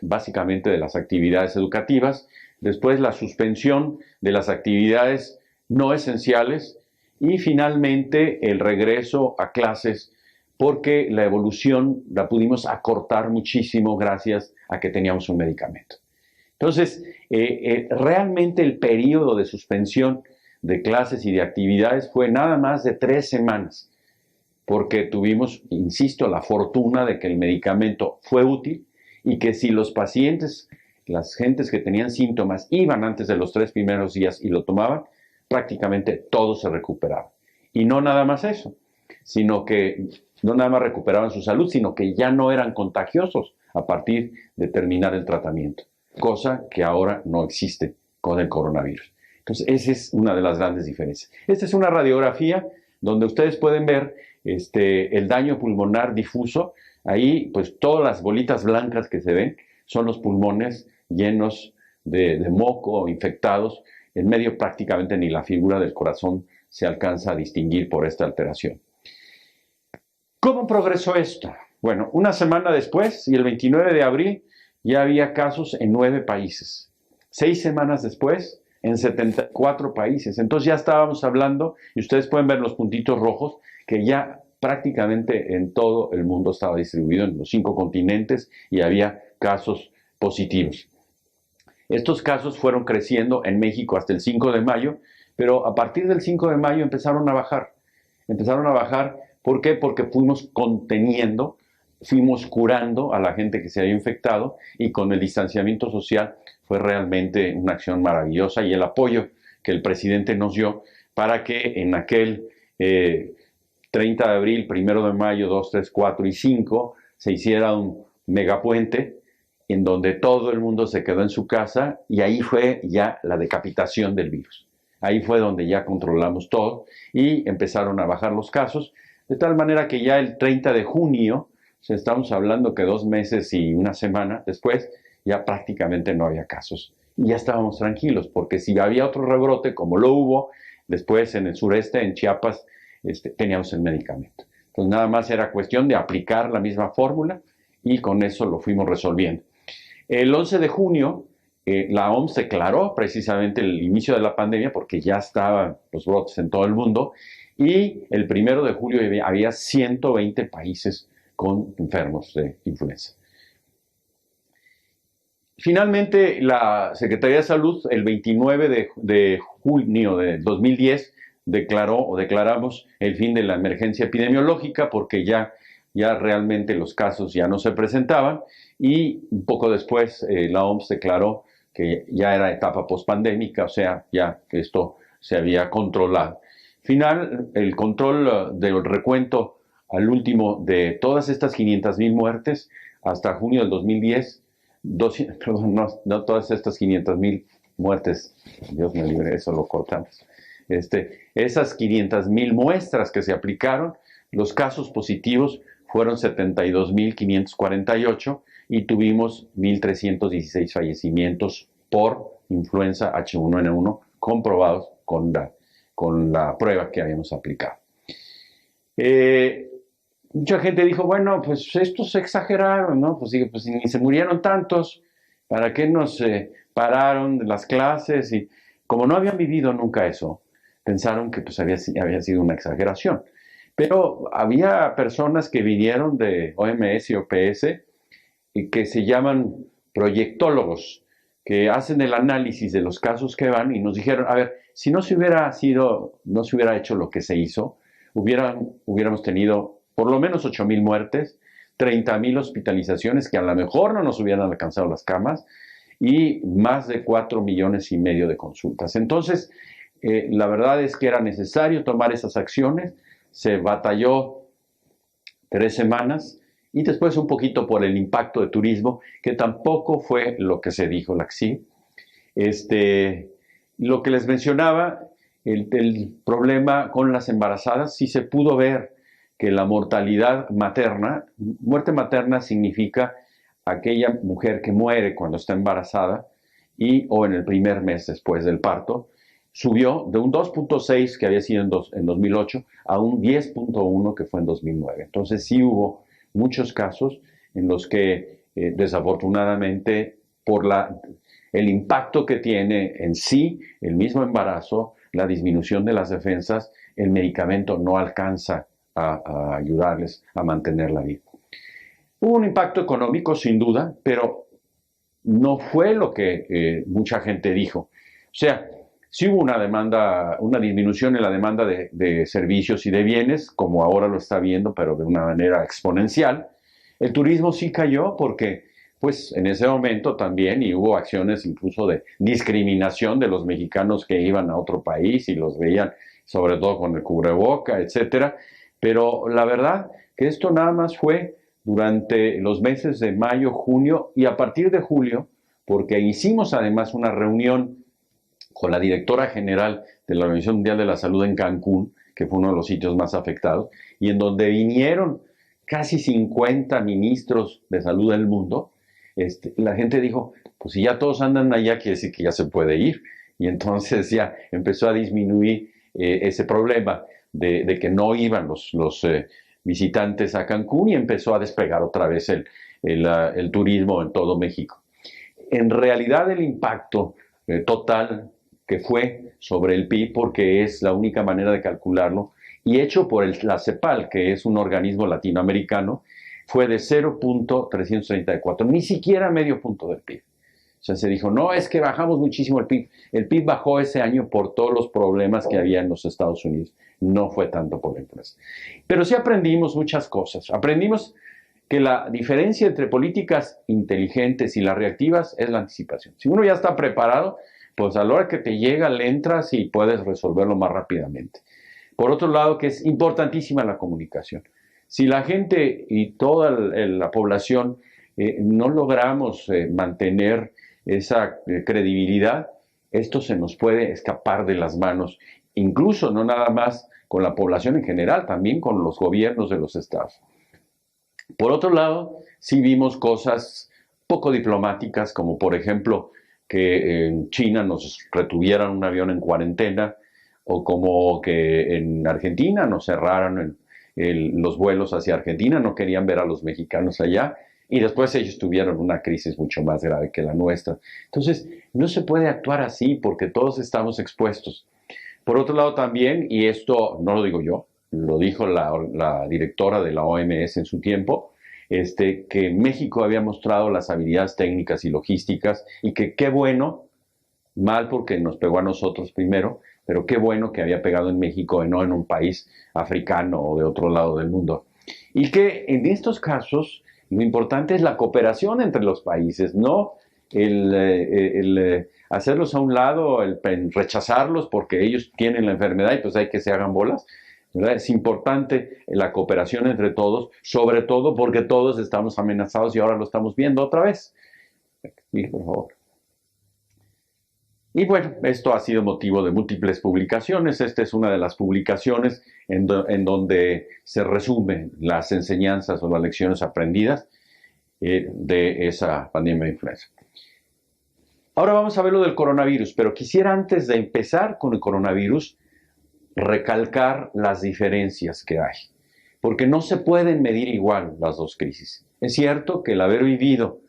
básicamente de las actividades educativas. Después, la suspensión de las actividades no esenciales. Y finalmente, el regreso a clases, porque la evolución la pudimos acortar muchísimo gracias a que teníamos un medicamento. Entonces, realmente el periodo de suspensión de clases y de actividades fue nada más de 3 semanas, porque tuvimos, insisto, la fortuna de que el medicamento fue útil y que si los pacientes, las gentes que tenían síntomas, iban antes de los 3 primeros días y lo tomaban, prácticamente todos se recuperaban. Y no nada más eso, sino que no nada más recuperaban su salud, sino que ya no eran contagiosos a partir de terminar el tratamiento, cosa que ahora no existe con el coronavirus. Entonces, esa es una de las grandes diferencias. Esta es una radiografía donde ustedes pueden ver el daño pulmonar difuso. Ahí, pues, todas las bolitas blancas que se ven son los pulmones llenos de moco, infectados. En medio prácticamente ni la figura del corazón se alcanza a distinguir por esta alteración. ¿Cómo progresó esto? Bueno, una semana después, y el 29 de abril, ya había casos en 9 países. 6 semanas después, en 74 países. Entonces ya estábamos hablando, y ustedes pueden ver los puntitos rojos, que ya prácticamente en todo el mundo estaba distribuido en los 5 continentes y había casos positivos. Estos casos fueron creciendo en México hasta el 5 de mayo, pero a partir del 5 de mayo empezaron a bajar. Empezaron a bajar, ¿por qué? Porque fuimos conteniendo, fuimos curando a la gente que se había infectado y con el distanciamiento social fue realmente una acción maravillosa y el apoyo que el presidente nos dio para que en aquel 30 de abril, 1 de mayo, 2, 3, 4 y 5 se hiciera un megapuente en donde todo el mundo se quedó en su casa y ahí fue ya la decapitación del virus. Ahí fue donde ya controlamos todo y empezaron a bajar los casos, de tal manera que ya el 30 de junio, estamos hablando que 2 meses y una semana después, ya prácticamente no había casos. Y ya estábamos tranquilos, porque si había otro rebrote, como lo hubo, después en el sureste, en Chiapas, teníamos el medicamento. Entonces nada más era cuestión de aplicar la misma fórmula y con eso lo fuimos resolviendo. El 11 de junio, la OMS declaró precisamente el inicio de la pandemia porque ya estaban los brotes en todo el mundo y el 1 de julio había 120 países con enfermos de influenza. Finalmente, la Secretaría de Salud, el 29 de junio de 2010, declaramos el fin de la emergencia epidemiológica porque ya realmente los casos ya no se presentaban y un poco después la OMS declaró que ya era etapa pospandémica, o sea, ya que esto se había controlado. El control del recuento al último de todas estas 500,000 muertes hasta junio del 2010, no todas estas 500,000 muertes, Dios me libre, eso lo cortamos. Esas 500,000 muestras que se aplicaron, los casos positivos fueron 72,548 y tuvimos 1,316 fallecimientos por influenza H1N1 comprobados con la prueba que habíamos aplicado. Mucha gente dijo, bueno, pues estos se exageraron, ¿no? Pues ni se murieron tantos, ¿para qué nos pararon las clases? Y como no habían vivido nunca eso, pensaron que pues había sido una exageración. Pero había personas que vinieron de OMS y OPS y que se llaman proyectólogos, que hacen el análisis de los casos que van y nos dijeron, a ver, si no se hubiera hecho lo que se hizo, hubiéramos tenido por lo menos 8,000 muertes, 30,000 hospitalizaciones que a lo mejor no nos hubieran alcanzado las camas y más de 4,5 millones de consultas. Entonces, la verdad es que era necesario tomar esas acciones. Se batalló 3 semanas y después un poquito por el impacto de turismo, que tampoco fue lo que se dijo la CSI. Lo que les mencionaba, el problema con las embarazadas, sí se pudo ver que la mortalidad materna, muerte materna significa aquella mujer que muere cuando está embarazada o en el primer mes después del parto, subió de un 2.6 que había sido en 2008 a un 10.1 que fue en 2009. Entonces sí hubo muchos casos en los que desafortunadamente por el impacto que tiene en sí el mismo embarazo, la disminución de las defensas, el medicamento no alcanza a ayudarles a mantener la vida. Hubo un impacto económico sin duda, pero no fue lo que mucha gente dijo. O sea, sí hubo una disminución en la demanda de servicios y de bienes, como ahora lo está viendo, pero de una manera exponencial. El turismo sí cayó porque, pues, en ese momento también, y hubo acciones incluso de discriminación de los mexicanos que iban a otro país y los veían, sobre todo con el cubreboca, etcétera. Pero la verdad que esto nada más fue durante los meses de mayo, junio y a partir de julio, porque hicimos además una reunión con la directora general de la Organización Mundial de la Salud en Cancún, que fue uno de los sitios más afectados, y en donde vinieron casi 50 ministros de salud del mundo. La gente dijo, pues si ya todos andan allá, quiere decir que ya se puede ir. Y entonces ya empezó a disminuir ese problema de que no iban los visitantes a Cancún y empezó a despegar otra vez el turismo en todo México. En realidad el impacto total que fue sobre el PIB, porque es la única manera de calcularlo, y hecho por la CEPAL, que es un organismo latinoamericano, fue de 0.334, ni siquiera medio punto del PIB. O sea, se dijo, no, es que bajamos muchísimo el PIB. El PIB bajó ese año por todos los problemas que había en los Estados Unidos. No fue tanto por la influenza. Pero sí aprendimos muchas cosas. Aprendimos que la diferencia entre políticas inteligentes y las reactivas es la anticipación. Si uno ya está preparado, pues a la hora que te llega, le entras y puedes resolverlo más rápidamente. Por otro lado, que es importantísima la comunicación. Si la gente y toda la población no logramos mantener esa credibilidad, esto se nos puede escapar de las manos, incluso no nada más con la población en general, también con los gobiernos de los estados. Por otro lado, sí vimos cosas poco diplomáticas, como por ejemplo que en China nos retuvieran un avión en cuarentena, o como que en Argentina nos cerraran los vuelos hacia Argentina, no querían ver a los mexicanos allá, y después ellos tuvieron una crisis mucho más grave que la nuestra. Entonces, no se puede actuar así porque todos estamos expuestos. Por otro lado también, y esto no lo digo yo, lo dijo la directora de la OMS en su tiempo, que México había mostrado las habilidades técnicas y logísticas y que qué bueno, mal porque nos pegó a nosotros primero, pero qué bueno que había pegado en México y no en un país africano o de otro lado del mundo. Y que en estos casos lo importante es la cooperación entre los países, no el hacerlos a un lado, el rechazarlos porque ellos tienen la enfermedad y pues hay que se hagan bolas. ¿Verdad? Es importante la cooperación entre todos, sobre todo porque todos estamos amenazados y ahora lo estamos viendo otra vez. Sí, por favor. Y bueno, esto ha sido motivo de múltiples publicaciones. Esta es una de las publicaciones en donde se resumen las enseñanzas o las lecciones aprendidas de esa pandemia de influenza. Ahora vamos a ver lo del coronavirus, pero quisiera antes de empezar con el coronavirus recalcar las diferencias que hay, porque no se pueden medir igual las dos crisis. Es cierto que el haber vivido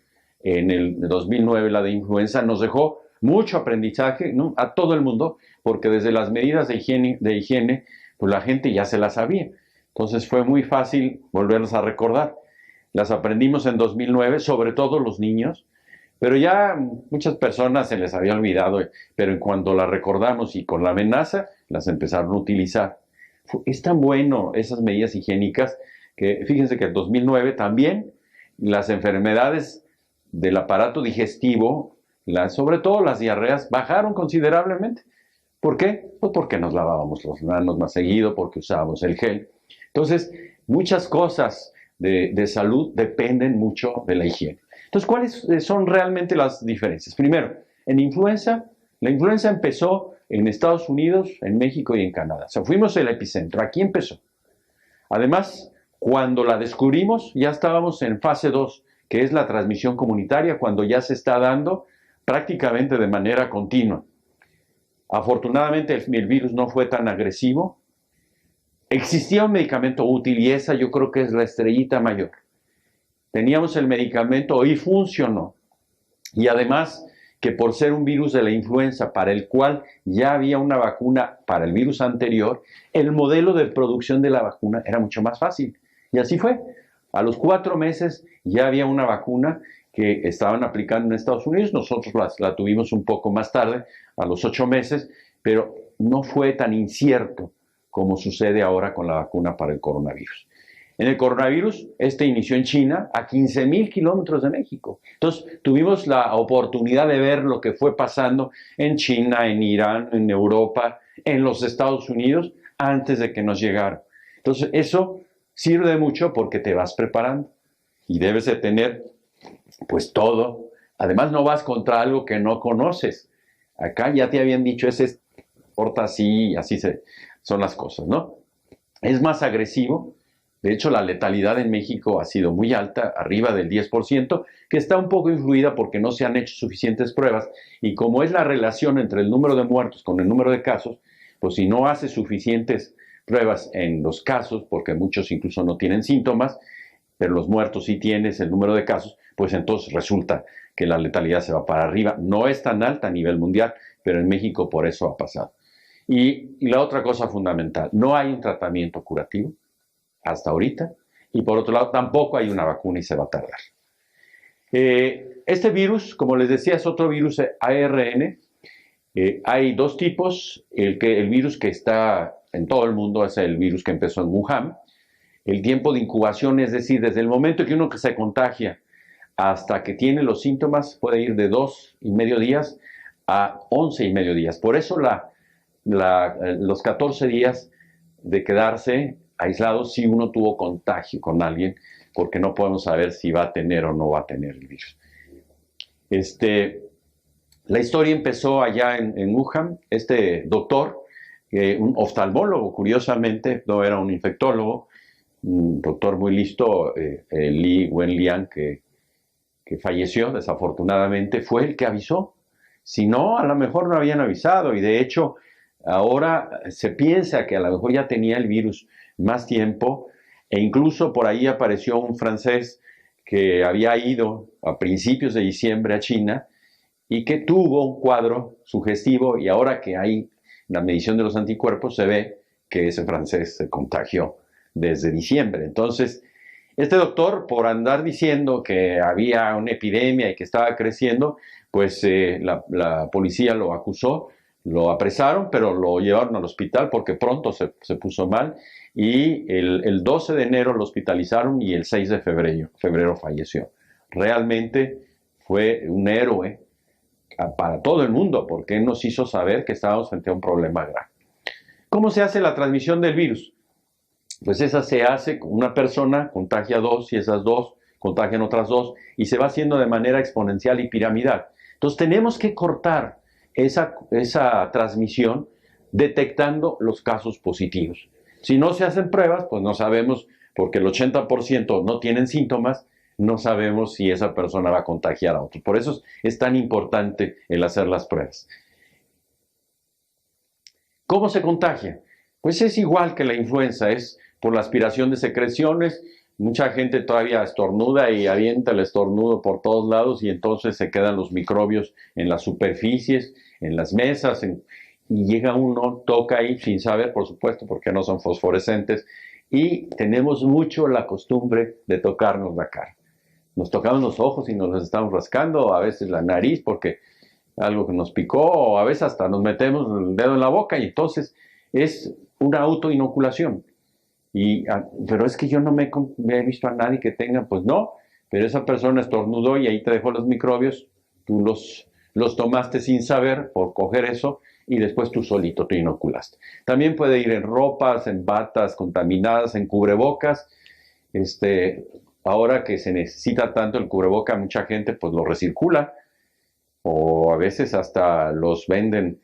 en el 2009 la de influenza nos dejó mucho aprendizaje, ¿no?, a todo el mundo, porque desde las medidas de higiene, pues la gente ya se las sabía. Entonces fue muy fácil volverlas a recordar. Las aprendimos en 2009, sobre todo los niños, pero ya muchas personas se les había olvidado, pero en cuanto las recordamos y con la amenaza, las empezaron a utilizar. Es tan bueno esas medidas higiénicas que fíjense que en 2009 también las enfermedades del aparato digestivo, sobre todo las diarreas, bajaron considerablemente. ¿Por qué? Pues porque nos lavábamos las manos más seguido, porque usábamos el gel. Entonces, muchas cosas de salud dependen mucho de la higiene. Entonces, ¿cuáles son realmente las diferencias? Primero, en influenza, la influenza empezó en Estados Unidos, en México y en Canadá. O sea, fuimos el epicentro. Aquí empezó. Además, cuando la descubrimos, ya estábamos en fase 2, que es la transmisión comunitaria, cuando ya se está dando prácticamente de manera continua. Afortunadamente el virus no fue tan agresivo. Existía un medicamento útil y esa yo creo que es la estrellita mayor. Teníamos el medicamento y funcionó. Y además que por ser un virus de la influenza para el cual ya había una vacuna para el virus anterior, el modelo de producción de la vacuna era mucho más fácil. Y así fue. A los 4 meses ya había una vacuna que estaban aplicando en Estados Unidos. Nosotros la tuvimos un poco más tarde, a los 8 meses, pero no fue tan incierto como sucede ahora con la vacuna para el coronavirus. En el coronavirus, inició en China, a 15,000 kilómetros de México. Entonces, tuvimos la oportunidad de ver lo que fue pasando en China, en Irán, en Europa, en los Estados Unidos, antes de que nos llegara. Entonces, eso sirve mucho porque te vas preparando y debes de tener, pues, todo. Además, no vas contra algo que no conoces. Acá ya te habían dicho, ese porta así, así son las cosas, ¿no? Es más agresivo. De hecho, la letalidad en México ha sido muy alta, arriba del 10%, que está un poco influida porque no se han hecho suficientes pruebas. Y como es la relación entre el número de muertos con el número de casos, pues si no haces suficientes pruebas en los casos, porque muchos incluso no tienen síntomas, pero los muertos sí tienes el número de casos, pues entonces resulta que la letalidad se va para arriba. No es tan alta a nivel mundial, pero en México por eso ha pasado. Y la otra cosa fundamental, no hay un tratamiento curativo hasta ahorita, y por otro lado tampoco hay una vacuna y se va a tardar. Este virus, como les decía, es otro virus ARN. Hay 2 tipos. El virus que está en todo el mundo es el virus que empezó en Wuhan. El tiempo de incubación, es decir, desde el momento que uno que se contagia hasta que tiene los síntomas, puede ir de 2,5 días a 11,5 días. Por eso los 14 días de quedarse aislados si uno tuvo contagio con alguien, porque no podemos saber si va a tener o no va a tener el virus. La historia empezó allá en Wuhan. Este doctor, un oftalmólogo, curiosamente, no era un infectólogo, un doctor muy listo, Li Wenliang, que falleció desafortunadamente, fue el que avisó. Si no, a lo mejor no habían avisado, y de hecho ahora se piensa que a lo mejor ya tenía el virus más tiempo, e incluso por ahí apareció un francés que había ido a principios de diciembre a China y que tuvo un cuadro sugestivo, y ahora que hay la medición de los anticuerpos se ve que ese francés se contagió desde diciembre. Entonces, este doctor, por andar diciendo que había una epidemia y que estaba creciendo, pues la policía lo acusó, lo apresaron, pero lo llevaron al hospital porque pronto se puso mal, y el 12 de enero lo hospitalizaron y el 6 de febrero falleció. Realmente fue un héroe para todo el mundo porque él nos hizo saber que estábamos frente a un problema grave. ¿Cómo se hace la transmisión del virus? Pues esa se hace con una persona, contagia 2 y esas 2 contagian otras 2 y se va haciendo de manera exponencial y piramidal. Entonces tenemos que cortar esa transmisión detectando los casos positivos. Si no se hacen pruebas, pues no sabemos, porque el 80% no tienen síntomas, no sabemos si esa persona va a contagiar a otros. Por eso es tan importante el hacer las pruebas. ¿Cómo se contagia? Pues es igual que la influenza, es por la aspiración de secreciones. Mucha gente todavía estornuda y avienta el estornudo por todos lados y entonces se quedan los microbios en las superficies, en las mesas, y llega uno, toca ahí sin saber, por supuesto, porque no son fosforescentes, y tenemos mucho la costumbre de tocarnos la cara. Nos tocamos los ojos y nos los estamos rascando, a veces la nariz porque algo que nos picó, o a veces hasta nos metemos el dedo en la boca, y entonces es una autoinoculación. Pero es que yo no me he visto a nadie que tenga, pues no, pero esa persona estornudó y ahí te dejó los microbios, tú los tomaste sin saber por coger eso, y después tú solito te inoculaste. También puede ir en ropas, en batas contaminadas, en cubrebocas. Ahora que se necesita tanto el cubreboca, mucha gente pues lo recircula, o a veces hasta los venden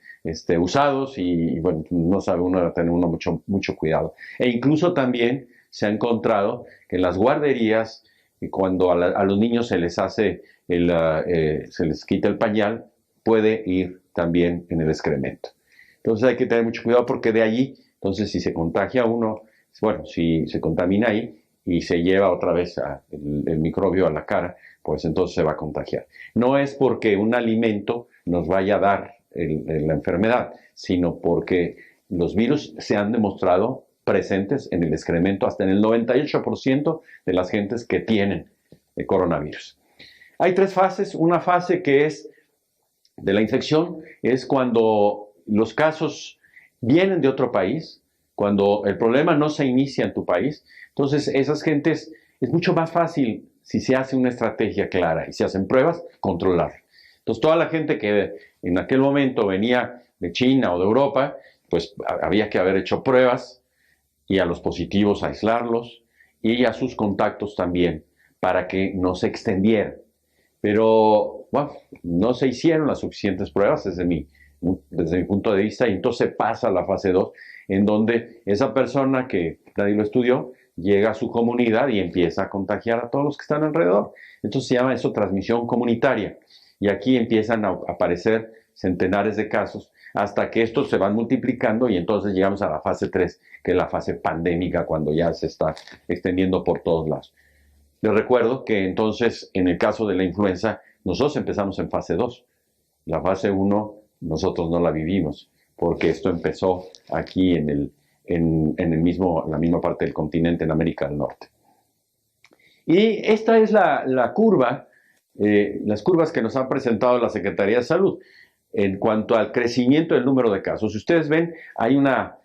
usados, y bueno, no sabe uno, debe tener uno mucho cuidado. E incluso también se ha encontrado que en las guarderías, cuando a los niños se les hace se les quita el pañal, puede ir también en el excremento. Entonces hay que tener mucho cuidado porque de allí, entonces si se contagia uno, bueno, si se contamina ahí y se lleva otra vez el microbio a la cara, pues entonces se va a contagiar. No es porque un alimento nos vaya a dar la enfermedad, sino porque los virus se han demostrado presentes en el excremento hasta en el 98% de las gentes que tienen el coronavirus. Hay tres fases. Una fase que es de la infección, es cuando los casos vienen de otro país, cuando el problema no se inicia en tu país. Entonces, esas gentes es mucho más fácil, si se hace una estrategia clara y se hacen pruebas, controlar. Entonces, toda la gente que en aquel momento venía de China o de Europa, pues había que haber hecho pruebas y a los positivos aislarlos y a sus contactos también para que no se extendiera. Pero bueno, no se hicieron las suficientes pruebas desde mi punto de vista y entonces pasa a la fase 2 en donde esa persona que nadie lo estudió llega a su comunidad y empieza a contagiar a todos los que están alrededor. Entonces se llama eso transmisión comunitaria y aquí empiezan a aparecer centenares de casos hasta que estos se van multiplicando y entonces llegamos a la fase 3, que es la fase pandémica, cuando ya se está extendiendo por todos lados. Les recuerdo que entonces, en el caso de la influenza, nosotros empezamos en fase 2. La fase 1 nosotros no la vivimos, porque esto empezó aquí en la misma parte del continente, en América del Norte. Y esta es la curva, las curvas que nos ha presentado la Secretaría de Salud en cuanto al crecimiento del número de casos. Si ustedes ven, hay una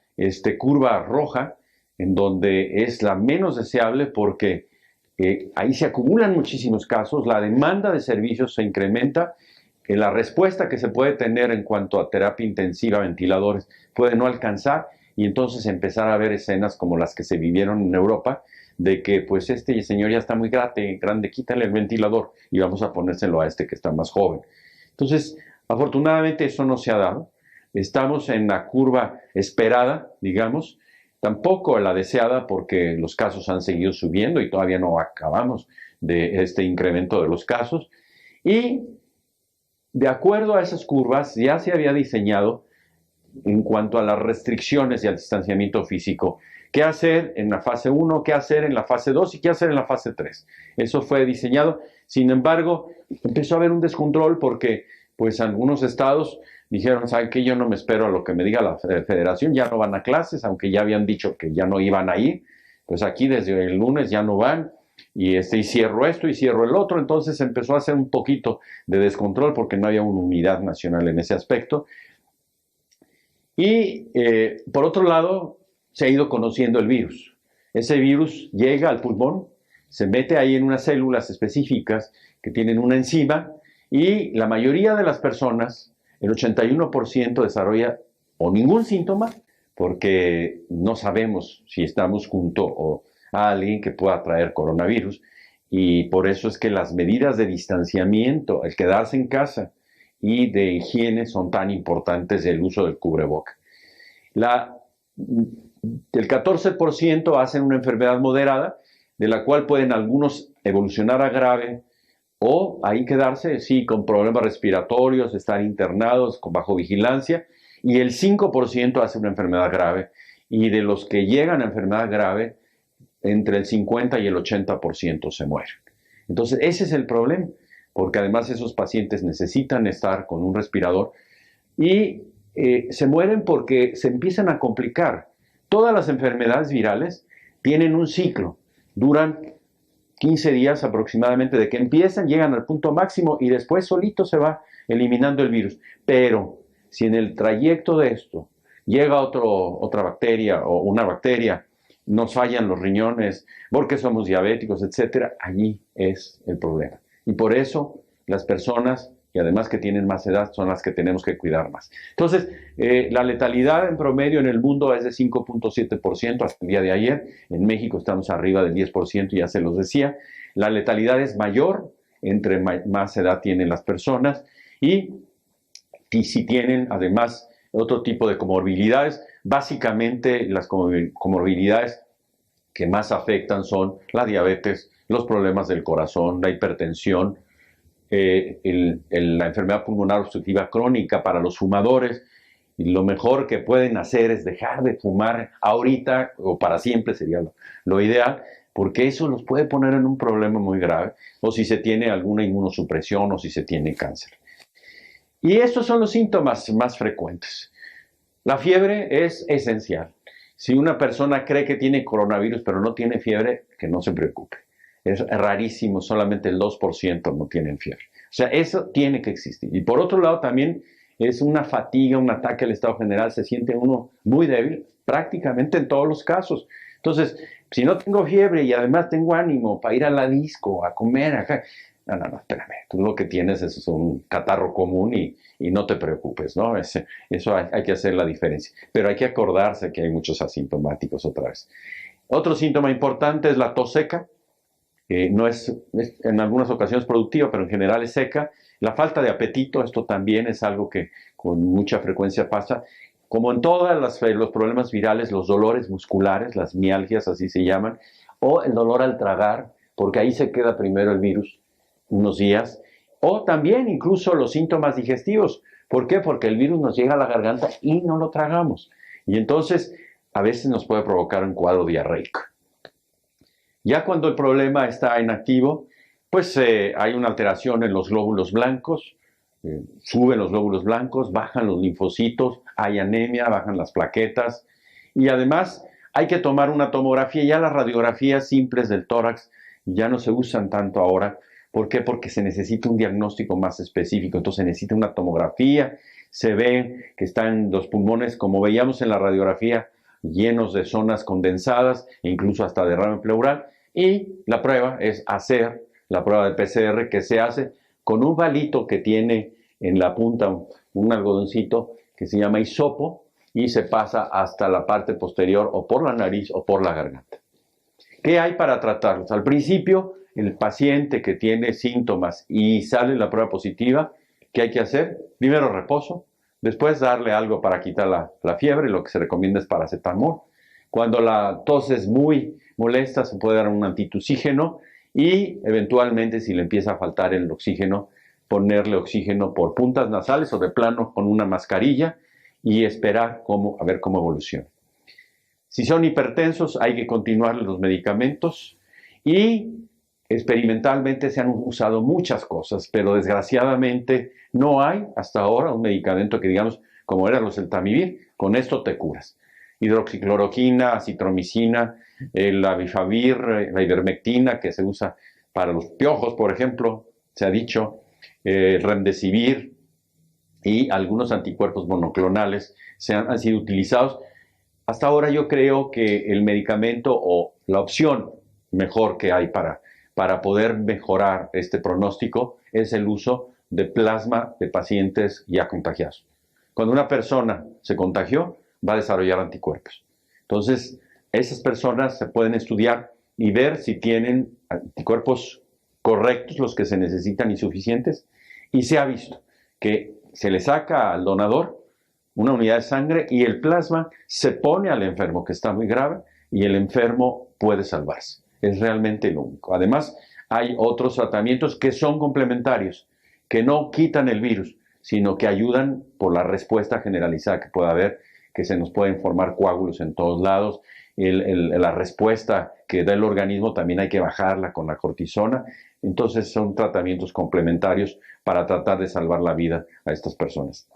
curva roja en donde es la menos deseable porque ahí se acumulan muchísimos casos, la demanda de servicios se incrementa, la respuesta que se puede tener en cuanto a terapia intensiva, ventiladores, puede no alcanzar y entonces empezar a ver escenas como las que se vivieron en Europa, de que pues este señor ya está muy grande, quítale el ventilador y vamos a ponérselo a este que está más joven. Entonces, afortunadamente eso no se ha dado. Estamos en la curva esperada, digamos, tampoco la deseada porque los casos han seguido subiendo y todavía no acabamos de este incremento de los casos. Y de acuerdo a esas curvas ya se había diseñado en cuanto a las restricciones y al distanciamiento físico, qué hacer en la fase 1, qué hacer en la fase 2 y qué hacer en la fase 3. Eso fue diseñado. Sin embargo, empezó a haber un descontrol porque pues algunos estados dijeron, ¿saben qué? Yo no me espero a lo que me diga la federación, ya no van a clases, aunque ya habían dicho que ya no iban a ir, pues aquí desde el lunes ya no van, y cierro esto y cierro el otro, entonces empezó a hacer un poquito de descontrol porque no había una unidad nacional en ese aspecto. Y por otro lado, se ha ido conociendo el virus. Ese virus llega al pulmón, se mete ahí en unas células específicas que tienen una enzima, y la mayoría de las personas, el 81% desarrolla o ningún síntoma, porque no sabemos si estamos junto a alguien que pueda traer coronavirus, y por eso es que las medidas de distanciamiento, el quedarse en casa y de higiene son tan importantes, el uso del cubreboca. El 14% hacen una enfermedad moderada, de la cual pueden algunos evolucionar a grave, o ahí quedarse, sí, con problemas respiratorios, estar internados bajo vigilancia, y el 5% hace una enfermedad grave, y de los que llegan a enfermedad grave, entre el 50 y el 80% se mueren. Entonces, ese es el problema, porque además esos pacientes necesitan estar con un respirador, y se mueren porque se empiezan a complicar. Todas las enfermedades virales tienen un ciclo, duran 15 días aproximadamente de que empiezan, llegan al punto máximo y después solito se va eliminando el virus. Pero si en el trayecto de esto llega otra bacteria o una bacteria, nos fallan los riñones porque somos diabéticos, etcétera, allí es el problema. Y por eso las personas, y además que tienen más edad, son las que tenemos que cuidar más. Entonces, la letalidad en promedio en el mundo es de 5.7% hasta el día de ayer. En México estamos arriba del 10%, ya se los decía. La letalidad es mayor entre más edad tienen las personas y si tienen además otro tipo de comorbilidades. Básicamente las comorbilidades que más afectan son la diabetes, los problemas del corazón, la hipertensión, la enfermedad pulmonar obstructiva crónica para los fumadores, y lo mejor que pueden hacer es dejar de fumar ahorita o para siempre sería lo ideal, porque eso los puede poner en un problema muy grave, o si se tiene alguna inmunosupresión o si se tiene cáncer. Y estos son los síntomas más frecuentes. La fiebre es esencial. Si una persona cree que tiene coronavirus pero no tiene fiebre, que no se preocupe. Es rarísimo, solamente el 2% no tienen fiebre. O sea, eso tiene que existir. Y por otro lado también es una fatiga, un ataque al estado general, se siente uno muy débil prácticamente en todos los casos. Entonces, si no tengo fiebre y además tengo ánimo para ir a la disco, a comer, acá, no, espérame, tú lo que tienes es un catarro común y no te preocupes, ¿no? Eso hay que hacer la diferencia. Pero hay que acordarse que hay muchos asintomáticos otra vez. Otro síntoma importante es la tos seca. No es en algunas ocasiones productiva, pero en general es seca. La falta de apetito, esto también es algo que con mucha frecuencia pasa. Como en todos los problemas virales, los dolores musculares, las mialgias así se llaman, o el dolor al tragar, porque ahí se queda primero el virus unos días, o también incluso los síntomas digestivos. ¿Por qué? Porque el virus nos llega a la garganta y no lo tragamos. Y entonces a veces nos puede provocar un cuadro diarreico. Ya cuando el problema está en activo, pues hay una alteración en los glóbulos blancos, suben los glóbulos blancos, bajan los linfocitos, hay anemia, bajan las plaquetas y además hay que tomar una tomografía. Ya las radiografías simples del tórax ya no se usan tanto ahora. ¿Por qué? Porque se necesita un diagnóstico más específico, entonces se necesita una tomografía, se ve que están los pulmones, como veíamos en la radiografía, llenos de zonas condensadas e incluso hasta derrame pleural. Y la prueba es hacer la prueba de PCR que se hace con un balito que tiene en la punta un algodoncito que se llama hisopo y se pasa hasta la parte posterior o por la nariz o por la garganta. ¿Qué hay para tratarlos? Al principio, el paciente que tiene síntomas y sale la prueba positiva, ¿qué hay que hacer? Primero reposo, después darle algo para quitar la fiebre, lo que se recomienda es paracetamol. Cuando la tos es muy molesta, se puede dar un antitusígeno y eventualmente, si le empieza a faltar el oxígeno, ponerle oxígeno por puntas nasales o de plano con una mascarilla y esperar a ver cómo evoluciona. Si son hipertensos, hay que continuar los medicamentos y experimentalmente se han usado muchas cosas, pero desgraciadamente no hay hasta ahora un medicamento que digamos, como era los Celtamivir, con esto te curas. Hidroxicloroquina, acitromicina, la Bifavir, la ivermectina que se usa para los piojos, por ejemplo, se ha dicho, Remdesivir y algunos anticuerpos monoclonales han sido utilizados. Hasta ahora yo creo que el medicamento o la opción mejor que hay para poder mejorar este pronóstico es el uso de plasma de pacientes ya contagiados. Cuando una persona se contagió, va a desarrollar anticuerpos. Entonces, esas personas se pueden estudiar y ver si tienen anticuerpos correctos, los que se necesitan y suficientes, y se ha visto que se le saca al donador una unidad de sangre y el plasma se pone al enfermo que está muy grave y el enfermo puede salvarse. Es realmente lo único. Además, hay otros tratamientos que son complementarios, que no quitan el virus, sino que ayudan por la respuesta generalizada que pueda haber, que se nos pueden formar coágulos en todos lados. La respuesta que da el organismo también hay que bajarla con la cortisona. Entonces son tratamientos complementarios para tratar de salvar la vida a estas personas.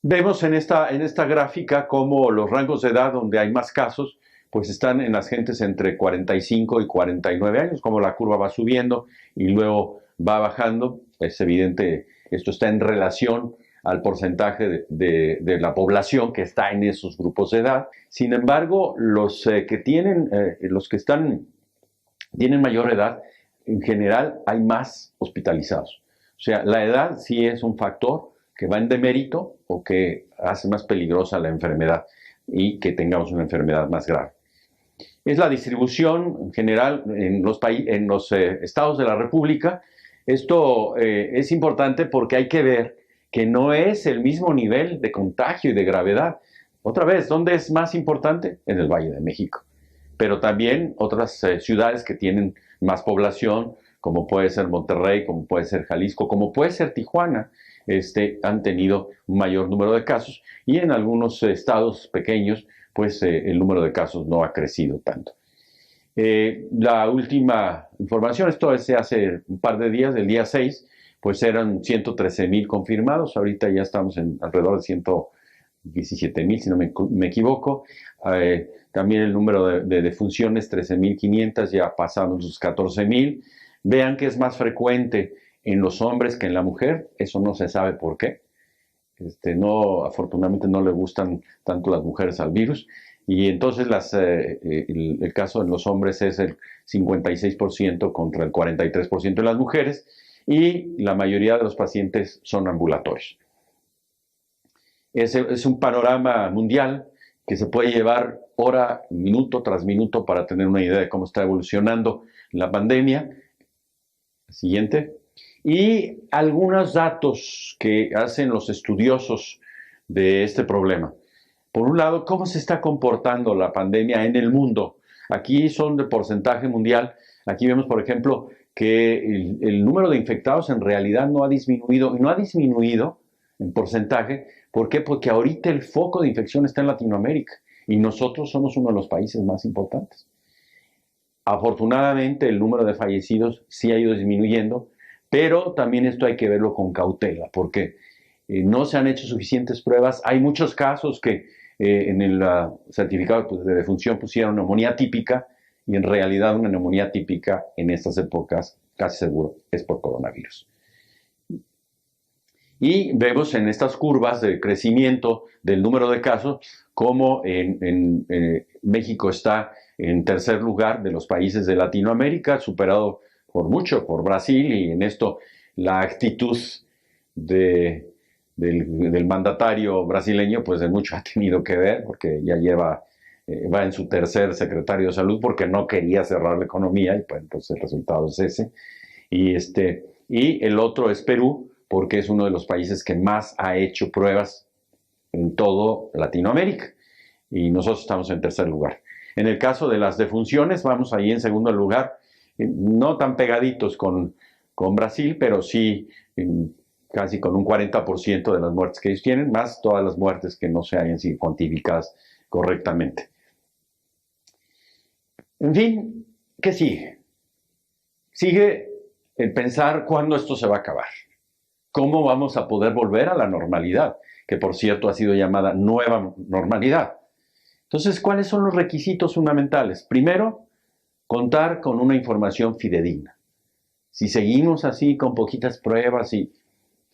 Vemos en esta gráfica cómo los rangos de edad donde hay más casos, pues están en las gentes entre 45 y 49 años, como la curva va subiendo y luego va bajando. Es evidente, esto está en relación al porcentaje de la población que está en esos grupos de edad. Sin embargo, los que tienen mayor edad, en general hay más hospitalizados. O sea, la edad sí es un factor que va en demérito o que hace más peligrosa la enfermedad y que tengamos una enfermedad más grave. Es la distribución en general en los estados de la República. Esto es importante porque hay que ver que no es el mismo nivel de contagio y de gravedad. Otra vez, ¿dónde es más importante? En el Valle de México. Pero también otras ciudades que tienen más población, como puede ser Monterrey, como puede ser Jalisco, como puede ser Tijuana, han tenido un mayor número de casos, y en algunos estados pequeños, pues el número de casos no ha crecido tanto. La última información, esto es hace un par de días, del día 6, pues eran 113,000 confirmados, ahorita ya estamos en alrededor de 117,000, si no me equivoco. También el número de defunciones, 13,500, ya pasamos los 14,000. Vean que es más frecuente en los hombres que en la mujer, eso no se sabe por qué. Afortunadamente no le gustan tanto las mujeres al virus, y entonces el caso de los hombres es el 56% contra el 43% de las mujeres, y la mayoría de los pacientes son ambulatorios. Es un panorama mundial que se puede llevar hora, minuto tras minuto para tener una idea de cómo está evolucionando la pandemia. Siguiente. Y algunos datos que hacen los estudiosos de este problema. Por un lado, ¿cómo se está comportando la pandemia en el mundo? Aquí son de porcentaje mundial. Aquí vemos, por ejemplo, que el número de infectados en realidad no ha disminuido, y no ha disminuido en porcentaje. ¿Por qué? Porque ahorita el foco de infección está en Latinoamérica, y nosotros somos uno de los países más importantes. Afortunadamente, el número de fallecidos sí ha ido disminuyendo, pero también esto hay que verlo con cautela, porque no se han hecho suficientes pruebas. Hay muchos casos que en el certificado de defunción pusieron neumonía típica, y en realidad una neumonía típica en estas épocas, casi seguro, es por coronavirus. Y vemos en estas curvas de crecimiento del número de casos cómo México está en tercer lugar de los países de Latinoamérica, superado por mucho por Brasil, y en esto la actitud del mandatario brasileño pues de mucho ha tenido que ver, porque ya va en su tercer secretario de salud, porque no quería cerrar la economía, y pues entonces el resultado es ese. Y el otro es Perú, porque es uno de los países que más ha hecho pruebas en todo Latinoamérica, y nosotros estamos en tercer lugar. En el caso de las defunciones, vamos ahí en segundo lugar, no tan pegaditos con Brasil, pero sí casi con un 40% de las muertes que ellos tienen, más todas las muertes que no se hayan sido cuantificadas correctamente. En fin, ¿qué sigue? Sigue el pensar cuándo esto se va a acabar. ¿Cómo vamos a poder volver a la normalidad? Que por cierto ha sido llamada nueva normalidad. Entonces, ¿cuáles son los requisitos fundamentales? Primero, contar con una información fidedigna. Si seguimos así con poquitas pruebas,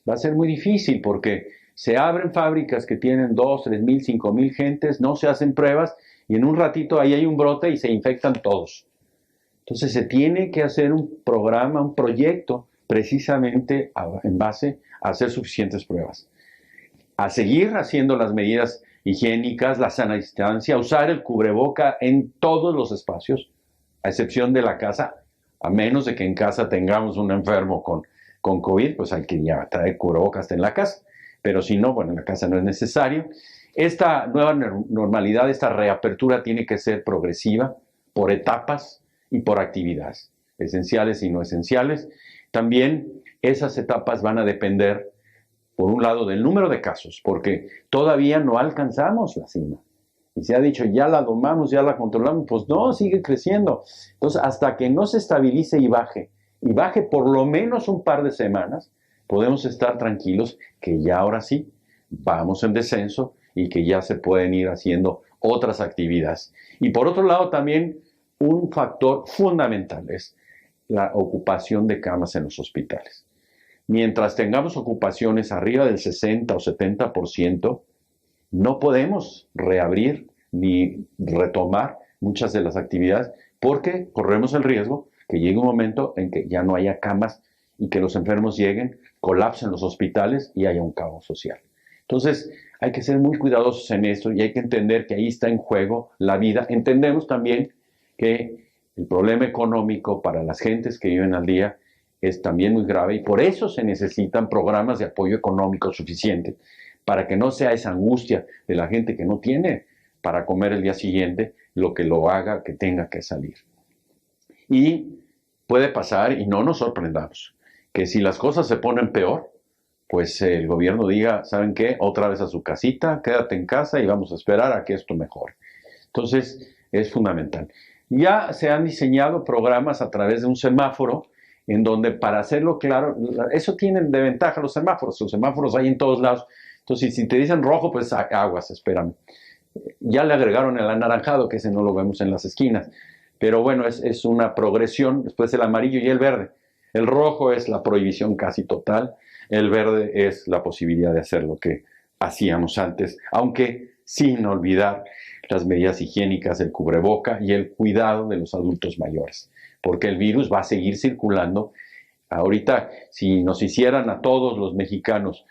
va a ser muy difícil, porque se abren fábricas que tienen 2, 3,000, 5,000 gentes, no se hacen pruebas, y en un ratito ahí hay un brote y se infectan todos. Entonces se tiene que hacer un programa, un proyecto, precisamente en base a hacer suficientes pruebas. A seguir haciendo las medidas higiénicas, la sana distancia, usar el cubreboca en todos los espacios, a excepción de la casa, a menos de que en casa tengamos un enfermo con COVID, pues hay que ya traer cubrebocas en la casa, pero si no, bueno, en la casa no es necesario. Esta nueva normalidad, esta reapertura tiene que ser progresiva, por etapas y por actividades, esenciales y no esenciales. También esas etapas van a depender, por un lado, del número de casos, porque todavía no alcanzamos la cima. Y se ha dicho, ya la domamos, ya la controlamos, pues no, sigue creciendo. Entonces, hasta que no se estabilice y baje por lo menos un par de semanas, podemos estar tranquilos que ya ahora sí vamos en descenso, y que ya se pueden ir haciendo otras actividades. Y por otro lado, también un factor fundamental es la ocupación de camas en los hospitales. Mientras tengamos ocupaciones arriba del 60 o 70%, no podemos reabrir ni retomar muchas de las actividades, porque corremos el riesgo que llegue un momento en que ya no haya camas y que los enfermos lleguen, colapsen los hospitales y haya un caos social. Entonces, hay que ser muy cuidadosos en esto, y hay que entender que ahí está en juego la vida. Entendemos también que el problema económico para las gentes que viven al día es también muy grave, y por eso se necesitan programas de apoyo económico suficientes, para que no sea esa angustia de la gente que no tiene para comer el día siguiente lo que lo haga que tenga que salir. Y puede pasar y no nos sorprendamos, que si las cosas se ponen peor, pues el gobierno diga, ¿saben qué? Otra vez a su casita, quédate en casa y vamos a esperar a que esto mejore. Entonces, es fundamental. Ya se han diseñado programas a través de un semáforo en donde, para hacerlo claro, eso tienen de ventaja los semáforos hay en todos lados. Entonces, si te dicen rojo, pues aguas, espérame. Ya le agregaron el anaranjado, que ese no lo vemos en las esquinas. Pero bueno, es una progresión, después el amarillo y el verde. El rojo es la prohibición casi total, el verde es la posibilidad de hacer lo que hacíamos antes, aunque sin olvidar las medidas higiénicas, el cubreboca y el cuidado de los adultos mayores, porque el virus va a seguir circulando. Ahorita, si nos hicieran a todos los mexicanos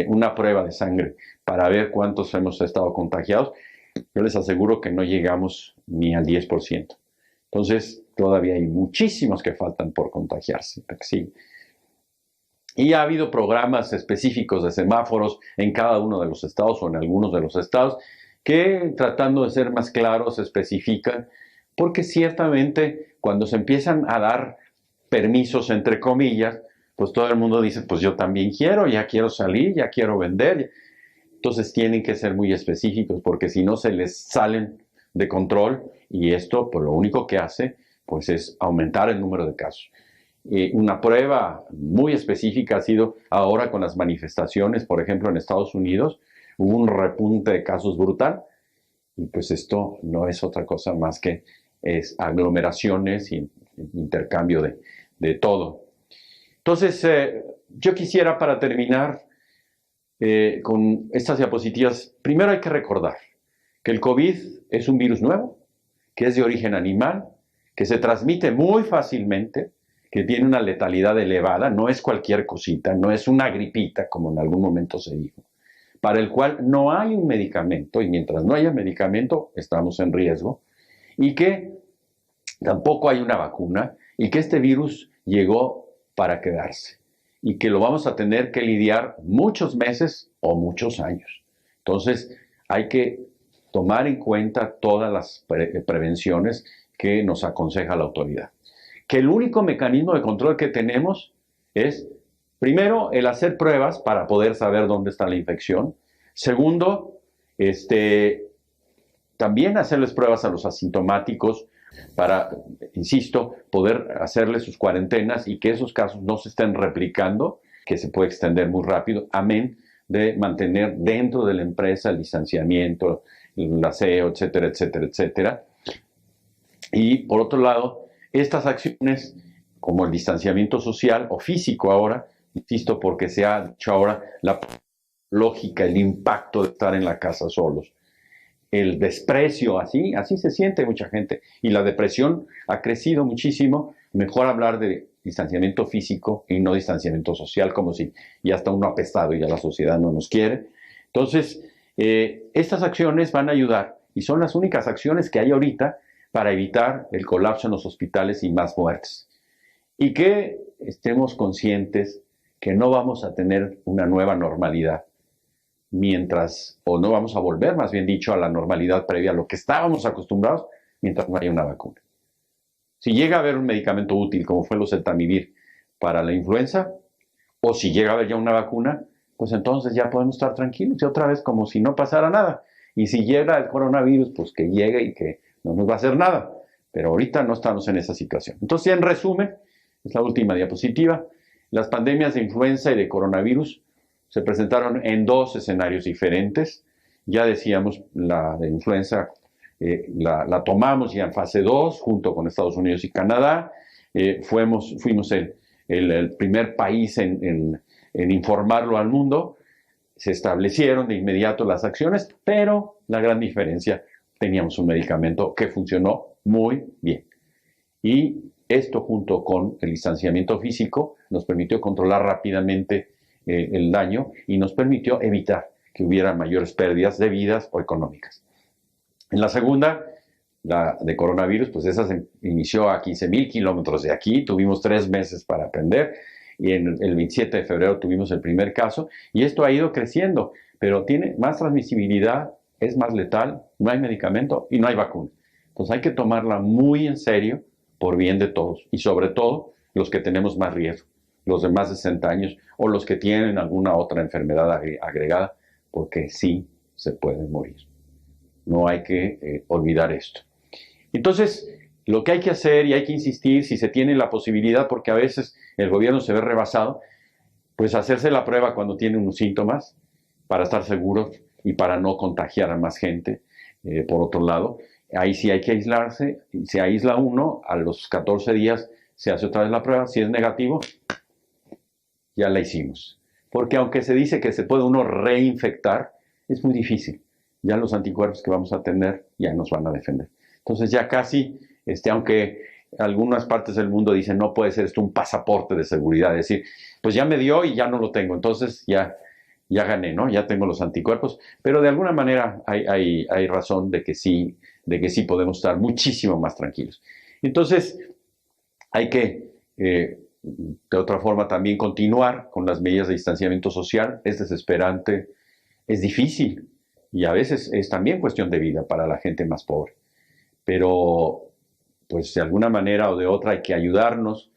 una prueba de sangre para ver cuántos hemos estado contagiados, yo les aseguro que no llegamos ni al 10%. Entonces, todavía hay muchísimos que faltan por contagiarse. Sí. Y ha habido programas específicos de semáforos en cada uno de los estados o en algunos de los estados que, tratando de ser más claros, especifican, porque ciertamente cuando se empiezan a dar permisos, entre comillas, pues todo el mundo dice, pues yo también quiero, ya quiero salir, ya quiero vender. Entonces tienen que ser muy específicos porque si no se les salen de control y esto pues lo único que hace pues es aumentar el número de casos. Una prueba muy específica ha sido ahora con las manifestaciones, por ejemplo en Estados Unidos, hubo un repunte de casos brutal y pues esto no es otra cosa más que es aglomeraciones y intercambio de todo. Entonces yo quisiera, para terminar con estas diapositivas, primero hay que recordar que el COVID es un virus nuevo, que es de origen animal, que se transmite muy fácilmente, que tiene una letalidad elevada, no es cualquier cosita, no es una gripita, como en algún momento se dijo, para el cual no hay un medicamento, y mientras no haya medicamento, estamos en riesgo, y que tampoco hay una vacuna, y que este virus llegó para quedarse, y que lo vamos a tener que lidiar muchos meses o muchos años. Entonces, hay que tomar en cuenta todas las prevenciones que nos aconseja la autoridad. Que el único mecanismo de control que tenemos es, primero, el hacer pruebas para poder saber dónde está la infección. Segundo, también hacerles pruebas a los asintomáticos para, insisto, poder hacerles sus cuarentenas y que esos casos no se estén replicando, que se puede extender muy rápido, amén de mantener dentro de la empresa el distanciamiento, el aseo, etcétera, etcétera, etcétera. Y por otro lado, estas acciones, como el distanciamiento social o físico ahora, insisto, porque se ha dicho ahora la lógica, el impacto de estar en la casa solos, el desprecio, así se siente mucha gente, y la depresión ha crecido muchísimo. Mejor hablar de distanciamiento físico y no distanciamiento social, como si ya está uno apestado y ya la sociedad no nos quiere. Entonces, estas acciones van a ayudar, y son las únicas acciones que hay ahorita para evitar el colapso en los hospitales y más muertes. Y que estemos conscientes que no vamos a tener una nueva normalidad mientras, o no vamos a volver, más bien dicho, a la normalidad previa, a lo que estábamos acostumbrados, mientras no haya una vacuna. Si llega a haber un medicamento útil, como fue el oseltamivir para la influenza, o si llega a haber ya una vacuna, pues entonces ya podemos estar tranquilos y otra vez como si no pasara nada. Y si llega el coronavirus, pues que llegue y que no nos va a hacer nada. Pero ahorita no estamos en esa situación. Entonces, en resumen, es la última diapositiva, las pandemias de influenza y de coronavirus se presentaron en dos escenarios diferentes. Ya decíamos, la de influenza la tomamos ya en fase 2 junto con Estados Unidos y Canadá. Fuimos el primer país en informarlo al mundo. Se establecieron de inmediato las acciones, pero la gran diferencia, teníamos un medicamento que funcionó muy bien. Y esto, junto con el distanciamiento físico, nos permitió controlar rápidamente el daño y nos permitió evitar que hubiera mayores pérdidas de vidas o económicas. En la segunda, la de coronavirus, pues esa se inició a 15,000 kilómetros de aquí, tuvimos 3 meses para aprender y en el 27 de febrero tuvimos el primer caso y esto ha ido creciendo, pero tiene más transmisibilidad, es más letal, no hay medicamento y no hay vacuna. Entonces hay que tomarla muy en serio por bien de todos y sobre todo los que tenemos más riesgo, los de más de 60 años o los que tienen alguna otra enfermedad agregada, porque sí se pueden morir. No hay que olvidar esto. Entonces, lo que hay que hacer y hay que insistir, si se tiene la posibilidad, porque a veces el gobierno se ve rebasado, pues hacerse la prueba cuando tiene unos síntomas para estar seguros y para no contagiar a más gente. Por otro lado, ahí sí hay que aislarse, se aísla uno, a los 14 días se hace otra vez la prueba, si es negativo, ya la hicimos. Porque aunque se dice que se puede uno reinfectar, es muy difícil. Ya los anticuerpos que vamos a tener ya nos van a defender. Entonces ya casi, aunque algunas partes del mundo dicen no puede ser esto un pasaporte de seguridad, es decir, pues ya me dio y ya no lo tengo, entonces ya gané, ¿no? Ya tengo los anticuerpos, pero de alguna manera hay razón de que sí podemos estar muchísimo más tranquilos. Entonces hay que, de otra forma, también continuar con las medidas de distanciamiento social. Es desesperante, es difícil y a veces es también cuestión de vida para la gente más pobre. Pero, pues de alguna manera o de otra hay que ayudarnos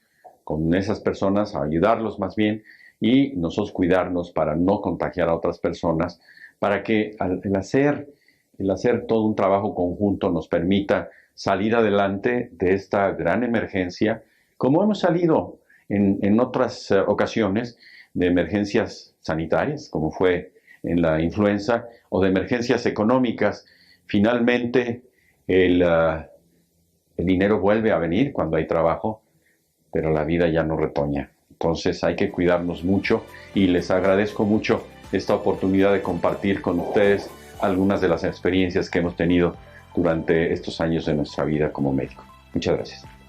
con esas personas, a ayudarlos más bien, y nosotros cuidarnos para no contagiar a otras personas, para que el hacer todo un trabajo conjunto nos permita salir adelante de esta gran emergencia, como hemos salido en otras ocasiones de emergencias sanitarias, como fue en la influenza, o de emergencias económicas. Finalmente, el dinero vuelve a venir cuando hay trabajo, pero la vida ya no retoña. Entonces hay que cuidarnos mucho y les agradezco mucho esta oportunidad de compartir con ustedes algunas de las experiencias que hemos tenido durante estos años de nuestra vida como médico. Muchas gracias.